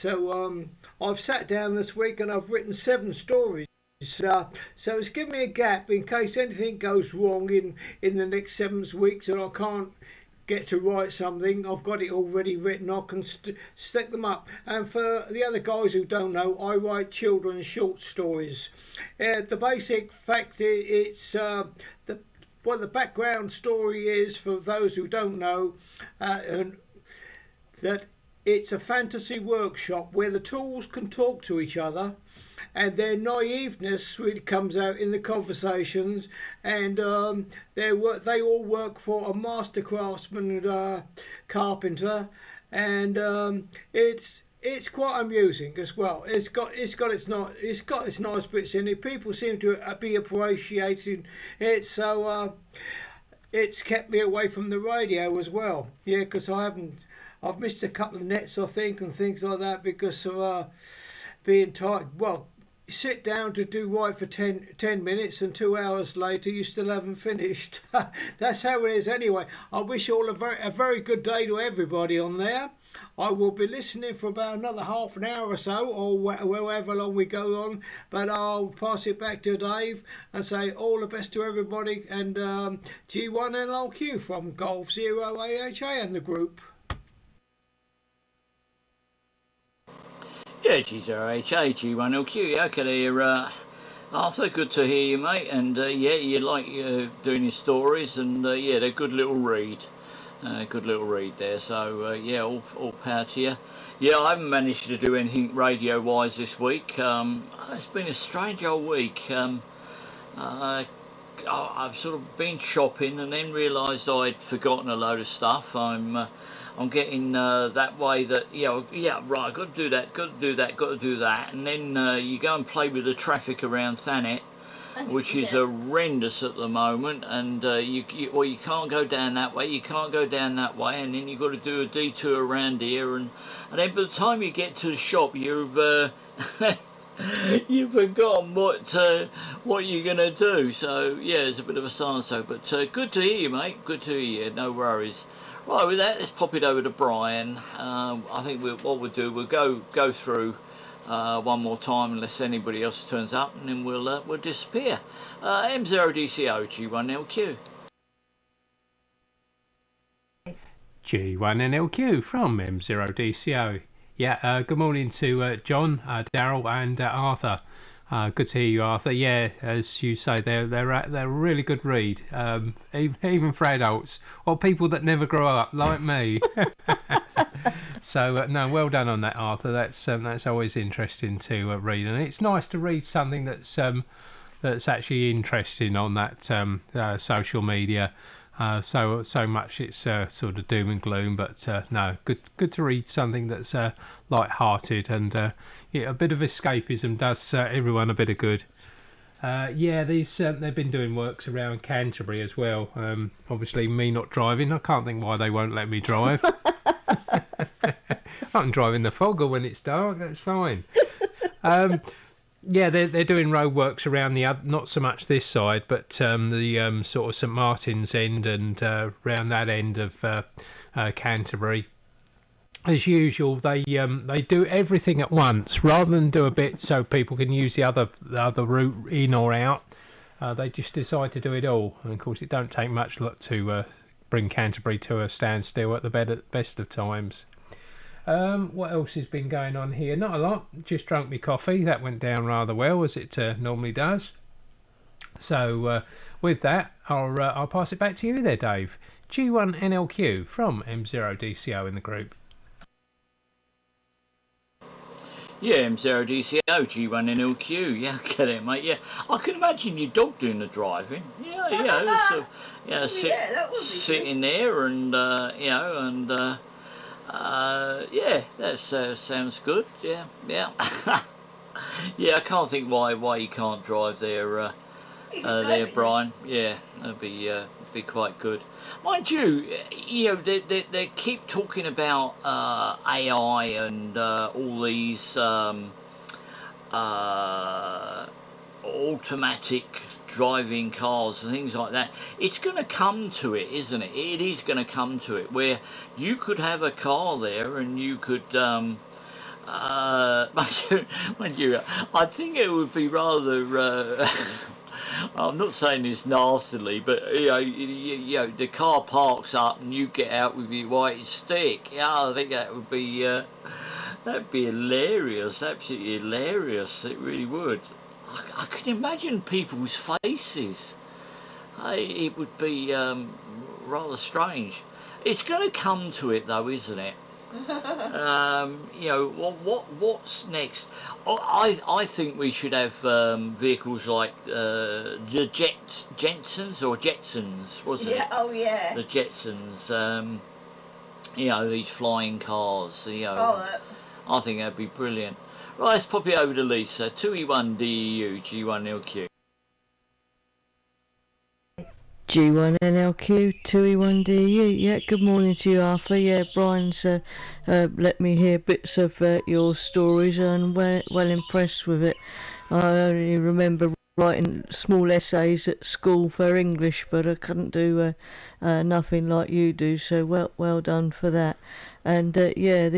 S9: So I've sat down this week and I've written 7 stories. So it's given me a gap in case anything goes wrong in the next 7 weeks and I can't get to write something. I've got it already written. I can stick them up. And for the other guys who don't know, I write children's short stories. The basic fact is what the background story is for those who don't know, and that it's a fantasy workshop where the tools can talk to each other and their naiveness really comes out in the conversations, and they all work for a master craftsman and carpenter, and it's quite amusing as well. It's got its nice bits in it. People seem to be appreciating it, so it's kept me away from the radio as well. Yeah, because I've missed a couple of nets, I think, and things like that because of being tired. Well, sit down to do right for 10 minutes, and 2 hours later you still haven't finished. That's how it is anyway. I wish you all a very good day to everybody on there. I will be listening for about another half an hour or so, or however long we go on, but I'll pass it back to Dave and say all the best to everybody, and G1NLQ from Golf 0 AHA and the group.
S1: Yeah, G0HA, G1LQ, yeah, okay, there, Arthur, good to hear you, mate, and yeah, you like doing your stories, and yeah, they're a good little read. Good little read there, so yeah, all power to you. Yeah, I haven't managed to do anything radio-wise this week. It's been a strange old week. I've sort of been shopping and then realised I'd forgotten a load of stuff. I'm getting that way that, you know, yeah, right, got to do that, got to do that, and then you go and play with the traffic around Thanet, which is horrendous at the moment, and you can't go down that way, you can't go down that way, and then you've got to do a detour around here, and then by the time you get to the shop, you've you've forgotten what you're going to do. So yeah, it's a bit of a silence, but good to hear you, mate, good to hear you, no worries. Right, with that, let's pop it over to Brian. I think what we'll do, we'll go through one more time unless anybody else turns up, and then we'll disappear. M0DCO G1LQ.
S4: G1NLQ from M0DCO. Yeah, good morning to John, Daryl, and Arthur. Good to hear you, Arthur. Yeah, as you say, they're a really good read, even for adults or people that never grow up like me. So no, well done on that, Arthur. That's always interesting to read, and it's nice to read something that's actually interesting on that social media. So much it's sort of doom and gloom, but no, good to read something that's light-hearted, and yeah, a bit of escapism does everyone a bit of good. Yeah, they've been doing works around Canterbury as well. Obviously, me not driving, I can't think why they won't let me drive. I can drive in the fog or when it's dark, that's fine. Yeah, they're doing roadworks around not so much this side, but the sort of St Martin's end and round that end of Canterbury. As usual, they do everything at once rather than do a bit so people can use the other route in or out. They just decide to do it all, and of course, it don't take much to bring Canterbury to a standstill at the best of times. What else has been going on here? Not a lot. Just drunk me coffee. That went down rather well, as it normally does. So with that, I'll pass it back to you there, Dave. G1NLQ from M0DCO in the group.
S1: Yeah, M0DCO, G1NLQ, yeah, get it, mate, yeah. I can imagine your dog doing the driving. Yeah, sitting there and, you know, and, yeah, that sounds good, yeah. Yeah, I can't think why you can't drive there, Brian. Yeah, that'd be quite good. Mind you, you know, they keep talking about AI and all these automatic driving cars and things like that. It's going to come to it, isn't it? It is going to come to it, where you could have a car there and you could... mind you, I think it would be rather... I'm not saying this nastily, but you know, the car parks up and you get out with your white stick. Yeah, I think that'd be hilarious, absolutely hilarious. It really would. I can imagine people's faces. It would be rather strange. It's going to come to it, though, isn't it? You know, what's next? I think we should have vehicles like the Jetsons, wasn't it?
S8: Yeah, oh yeah.
S1: The Jetsons, you know, these flying cars, you know. I think that'd be brilliant. Right, let's pop it over to Lisa, 2E1DEU, G1LQ.
S5: G1NLQ 2E1DU. Yeah, good morning to you, Arthur. Yeah, Brian's let me hear bits of your stories, and well impressed with it. I only remember writing small essays at school for English, but I couldn't do nothing like you do. So well done for that. And yeah,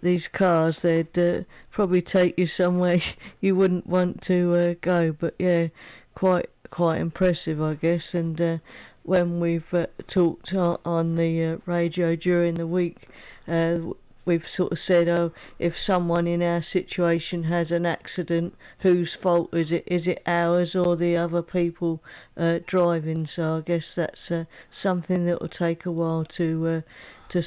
S5: these cars, they'd probably take you somewhere you wouldn't want to go. But yeah, quite impressive, I guess. And when we've talked on the radio during the week, we've sort of said, oh, if someone in our situation has an accident, whose fault is it? Is it ours or the other people driving? So I guess that's something that will take a while to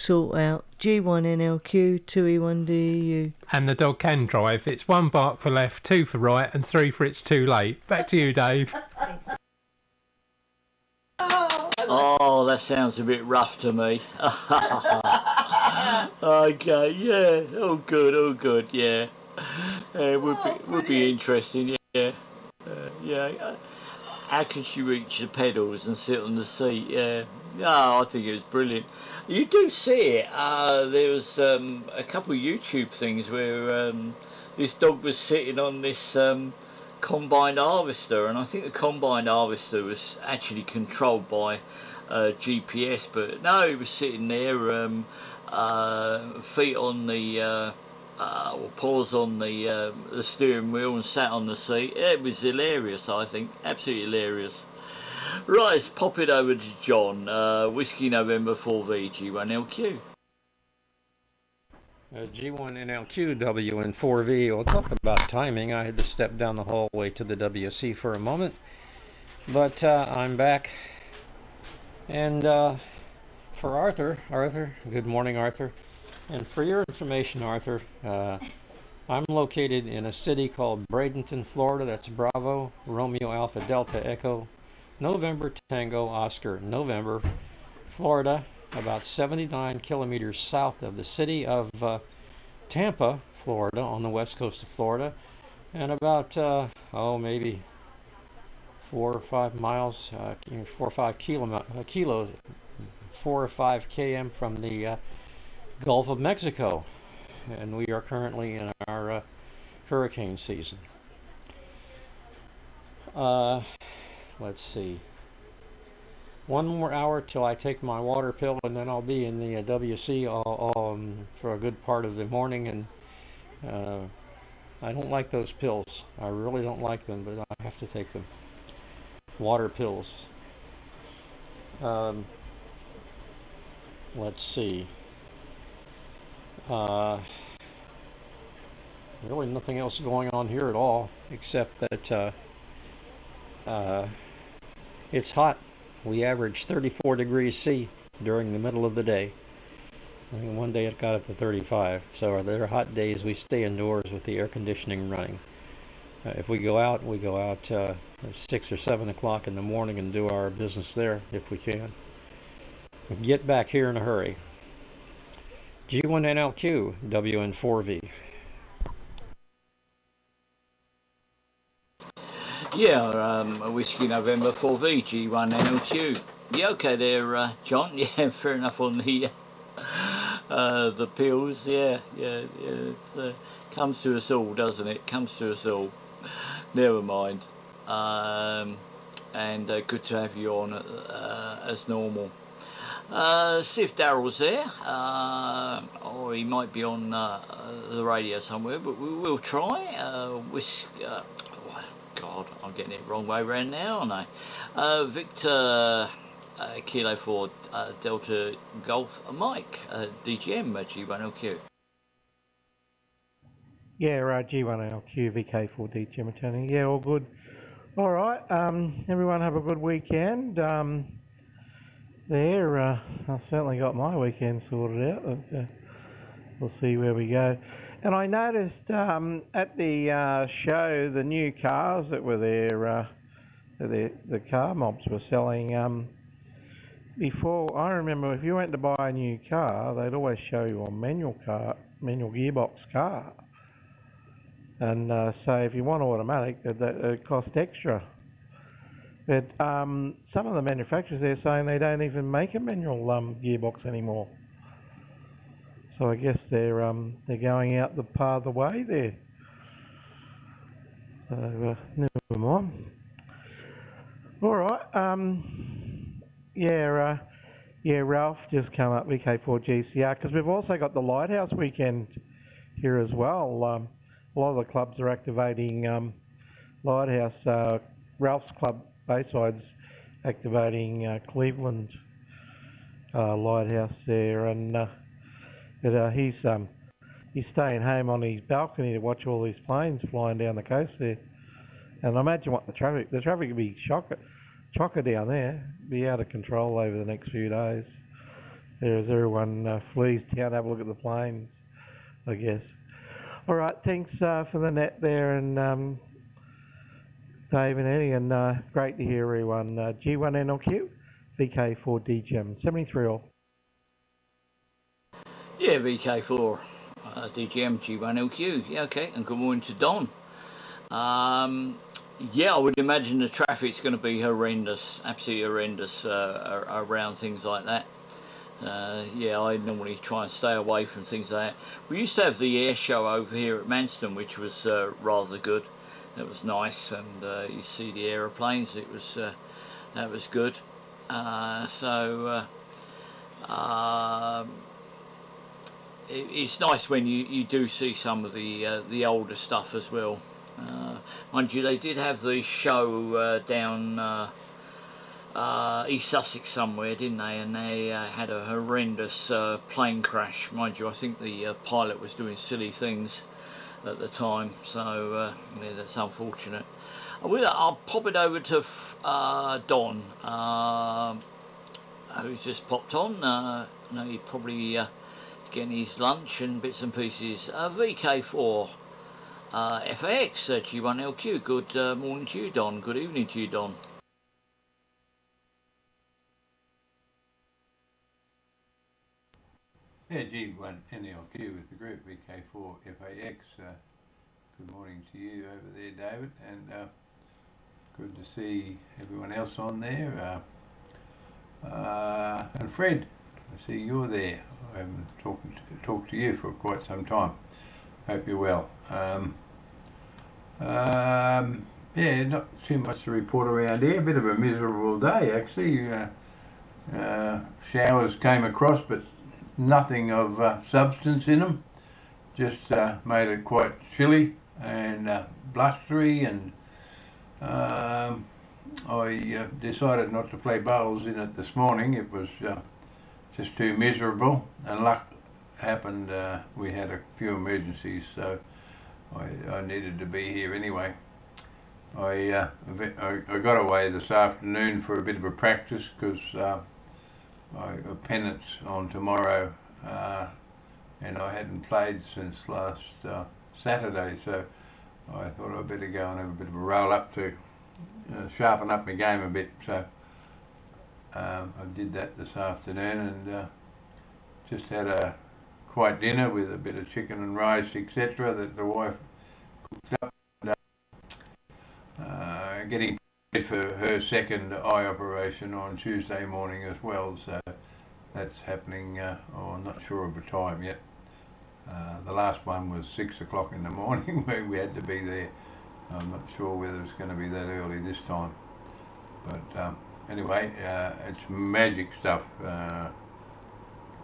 S5: sort out. G1NLQ 2E1DEU.
S4: And the dog can drive. It's 1 bark for left, 2 for right, and 3 for it's too late. Back to you, Dave.
S1: Oh, that sounds a bit rough to me. Okay, yeah, all good, yeah. It would be interesting, yeah. Yeah. How can she reach the pedals and sit on the seat? Yeah. No, I think it was brilliant. You do see it. There was a couple of YouTube things where this dog was sitting on this combine harvester, and I think the combine harvester was actually controlled by GPS, but no, he was sitting there, feet on the or paws on the steering wheel and sat on the seat. It was hilarious, I think, absolutely hilarious. Right, let's pop it over to John. Whiskey November 4V G1LQ.
S6: G1NLQ WN4V. We'll talk about timing. I had to step down the hallway to the WC for a moment, but I'm back. And for Arthur, good morning, Arthur. And for your information, Arthur, I'm located in a city called Bradenton, Florida. That's Bravo, Romeo Alpha Delta Echo, November Tango Oscar, November, Florida, about 79 kilometers south of the city of Tampa, Florida, on the west coast of Florida, and about, maybe 4 or 5 miles, 4 or 5 kilos, 4 or 5 km from the Gulf of Mexico, and we are currently in our hurricane season. Let's see. 1 more hour till I take my water pill, and then I'll be in the WC for a good part of the morning. And I don't like those pills. I really don't like them, but I have to take them. Water pills. Let's see. Really nothing else going on here at all, except that it's hot. We average 34 degrees C during the middle of the day. I think one day it got up to 35. So there are hot days we stay indoors with the air conditioning running. If we go out, 6 or 7 o'clock in the morning and do our business there if we can. Get back here in a hurry. G1NLQ WN4V.
S1: Yeah, Whiskey November 4V G1NLQ. Yeah, okay there, John. Yeah, fair enough on the pills. Yeah, it comes to us all, doesn't it? Comes to us all. Never mind. And good to have you on as normal. See if Daryl's there, or he might be on the radio somewhere, but we will try. God, I'm getting it wrong way around now, aren't I? Victor Kilo 4 Delta Golf Mike DGM G1LQ.
S7: Yeah, G1LQ VK4 DGM attorney. Yeah, all good. All right, everyone have a good weekend. I certainly got my weekend sorted out. We'll see where we go. And I noticed at the show, the new cars that were there, the car mobs were selling. Before, I remember if you went to buy a new car, they'd always show you a manual gearbox car. And so if you want automatic, it cost extra. But some of the manufacturers, they're saying they don't even make a manual gearbox anymore. So I guess they're going out the part of the way there. So never mind. All right. Yeah, Ralph just come up VK4 GCR because we've also got the Lighthouse weekend here as well. A lot of the clubs are activating Lighthouse. Ralph's club Bayside's activating Cleveland Lighthouse there, and he's staying home on his balcony to watch all these planes flying down the coast there. And I imagine what the traffic will be chocker down there, be out of control over the next few days. As everyone flees down to have a look at the planes, I guess. All right, thanks for the net there, and Dave and Eddie, and great to hear everyone. G1NLQ, VK4DGM, 73 all.
S1: Yeah, VK4 DGM G1LQ. Yeah, okay, and good morning to Don. Yeah, I would imagine the traffic's going to be horrendous, absolutely horrendous around things like that. Yeah, I normally try and stay away from things like that. We used to have the air show over here at Manston, which was rather good. That was nice, and you see the aeroplanes. It was that was good. It's nice when you do see some of the older stuff as well. Mind you, they did have the show down East Sussex somewhere, didn't they? And they had a horrendous plane crash. Mind you, I think the pilot was doing silly things at the time, so yeah, that's unfortunate. I'll pop it over to Don, who's just popped on. No, he probably getting his lunch and bits and pieces. VK4 FAX G1LQ. Good morning to you, Don. Good evening to you, Don.
S10: Yeah, G1NLQ with the group VK4 FAX. Good morning to you over there, David, and good to see everyone else on there. And Fred, I see you're there. I haven't talked to you for quite some time. Hope you're well. Yeah, not too much to report around here. A bit of a miserable day, actually. Showers came across, but nothing of substance in them. Just made it quite chilly and blustery, and I decided not to play bowls in it this morning. It was just too miserable, and luck happened, we had a few emergencies, so I needed to be here anyway. I got away this afternoon for a bit of a practice because I got penance on tomorrow, and I hadn't played since last Saturday, so I thought I'd better go and have a bit of a roll up to sharpen up my game a bit. So I did that this afternoon, and just had a quiet dinner with a bit of chicken and rice, etc., that the wife cooked up. And, getting ready for her second eye operation on Tuesday morning as well, so that's happening. I'm not sure of a time yet. The last one was 6 o'clock in the morning where we had to be there. I'm not sure whether it's going to be that early this time, but anyway, it's magic stuff.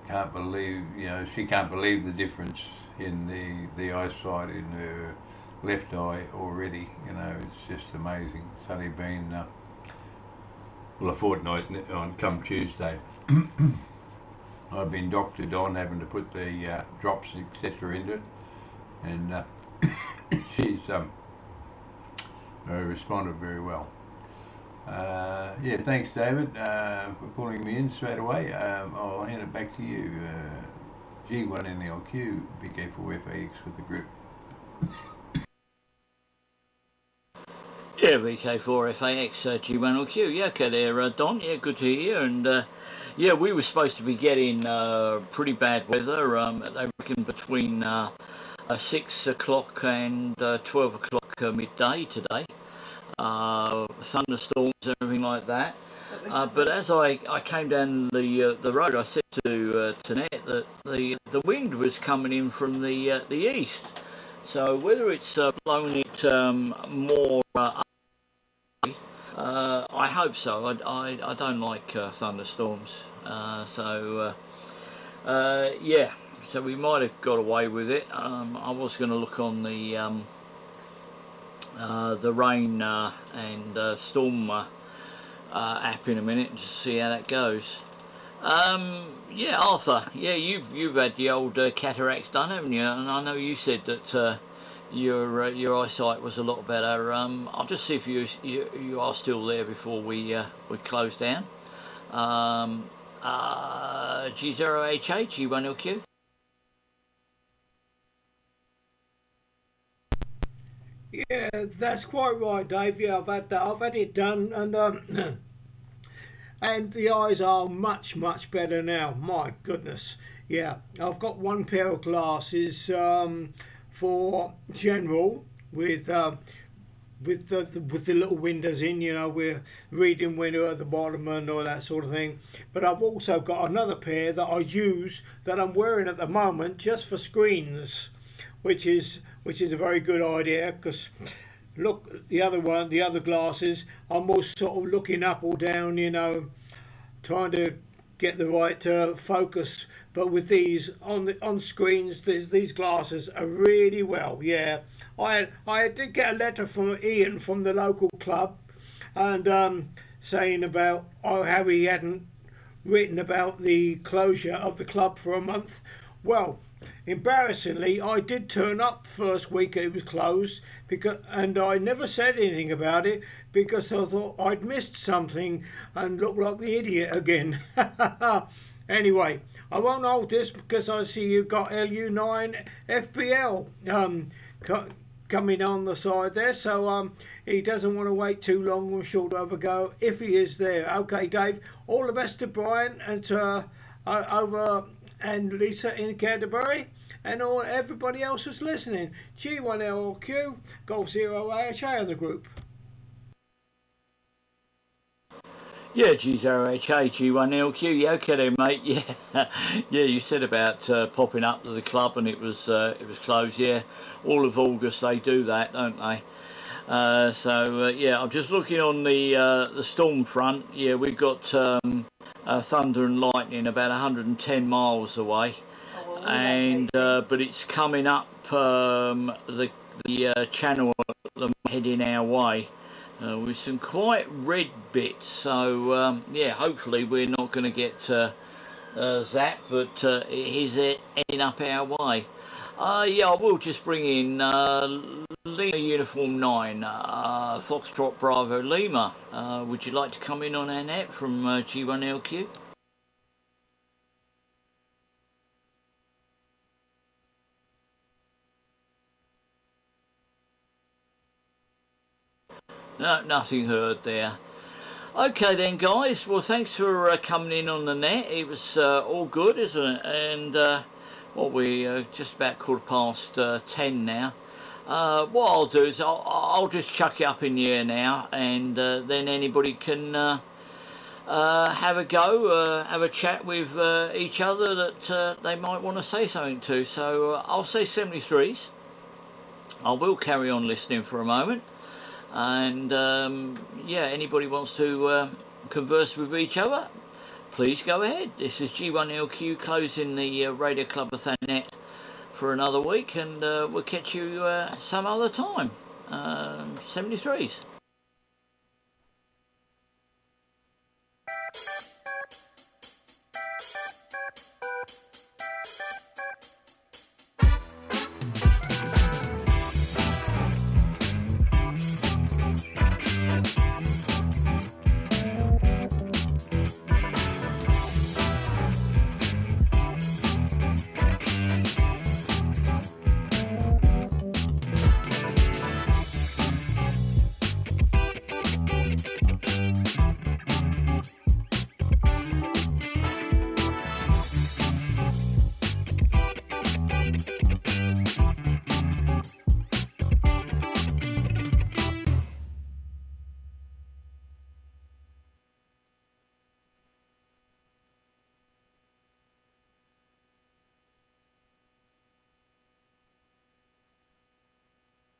S10: Can't believe, she can't believe the difference in the eyesight in her left eye already. It's just amazing. It's only been a fortnight on come Tuesday. I've been doctored on, having to put the drops, etc., into it, and she's responded very well. Yeah, thanks, David, for calling me in straight away. I'll hand it back to you. G1NLQ, VK4FAX with the group.
S1: Yeah, VK4FAX G1LQ. Yeah, okay there, Don. Yeah, good to hear. And yeah, we were supposed to be getting pretty bad weather. They reckon between 6 o'clock and 12 o'clock midday today. Thunderstorms and everything like that. But as I came down the road, I said to Thanet that the wind was coming in from the east. So whether it's blown it more. I hope so. I don't like thunderstorms. Yeah. So we might have got away with it. I was going to look on the rain and storm app in a minute and just see how that goes. Yeah, Arthur. Yeah, you've had the old cataracts done, haven't you? And I know you said that your eyesight was a lot better. I'll just see if you are still there before we close down. G0HH, G1LQ.
S9: Yeah, that's quite right, Dave. Yeah, I've had that. I've had it done, and and the eyes are much better now. My goodness. Yeah, I've got one pair of glasses for general with the little windows in. You know, we're reading window at the bottom and all that sort of thing. But I've also got another pair that I use that I'm wearing at the moment just for screens, which is a very good idea, because look, the other glasses, I'm more sort of looking up or down, you know, trying to get the right focus. But with these on screens, these glasses are really well. Yeah, I did get a letter from Ian from the local club, and saying about how he hadn't written about the closure of the club for a month. Well, embarrassingly, I did turn up first week it was closed, and I never said anything about it because I thought I'd missed something and looked like the idiot again. Anyway, I won't hold this because I see you've got LU9 FPL coming on the side there, so he doesn't want to wait too long. We should have a go if he is there. Okay, Dave, all the best to Brian and over and Lisa in Canterbury, and everybody else who's listening. G1LQ, Golf 0 AHA of the group.
S1: Yeah, G0HA, G1LQ. Yeah, okay then, mate. Yeah, yeah. You said about popping up to the club and it was closed. Yeah, all of August they do that, don't they? Yeah, I'm just looking on the storm front. Yeah, we've got thunder and lightning about 110 miles away, and but it's coming up the channel heading our way with some quite red bits. So yeah, hopefully we're not going to get that, but it is heading up our way. Yeah, I will just bring in Lima Uniform 9, Foxtrot Bravo Lima. Would you like to come in on our net from G1LQ? No, nothing heard there. Okay then, guys. Well, thanks for coming in on the net. It was all good, isn't it? And what we just about 10 now. What I'll do is I'll just chuck it up in the air now, and then anybody can have a go, have a chat with each other that they might want to say something to. So I'll say 73s. I will carry on listening for a moment, and yeah, anybody wants to converse with each other, please go ahead. This is G1LQ closing the Radio Club of Thanet for another week, and we'll catch you some other time. 73s.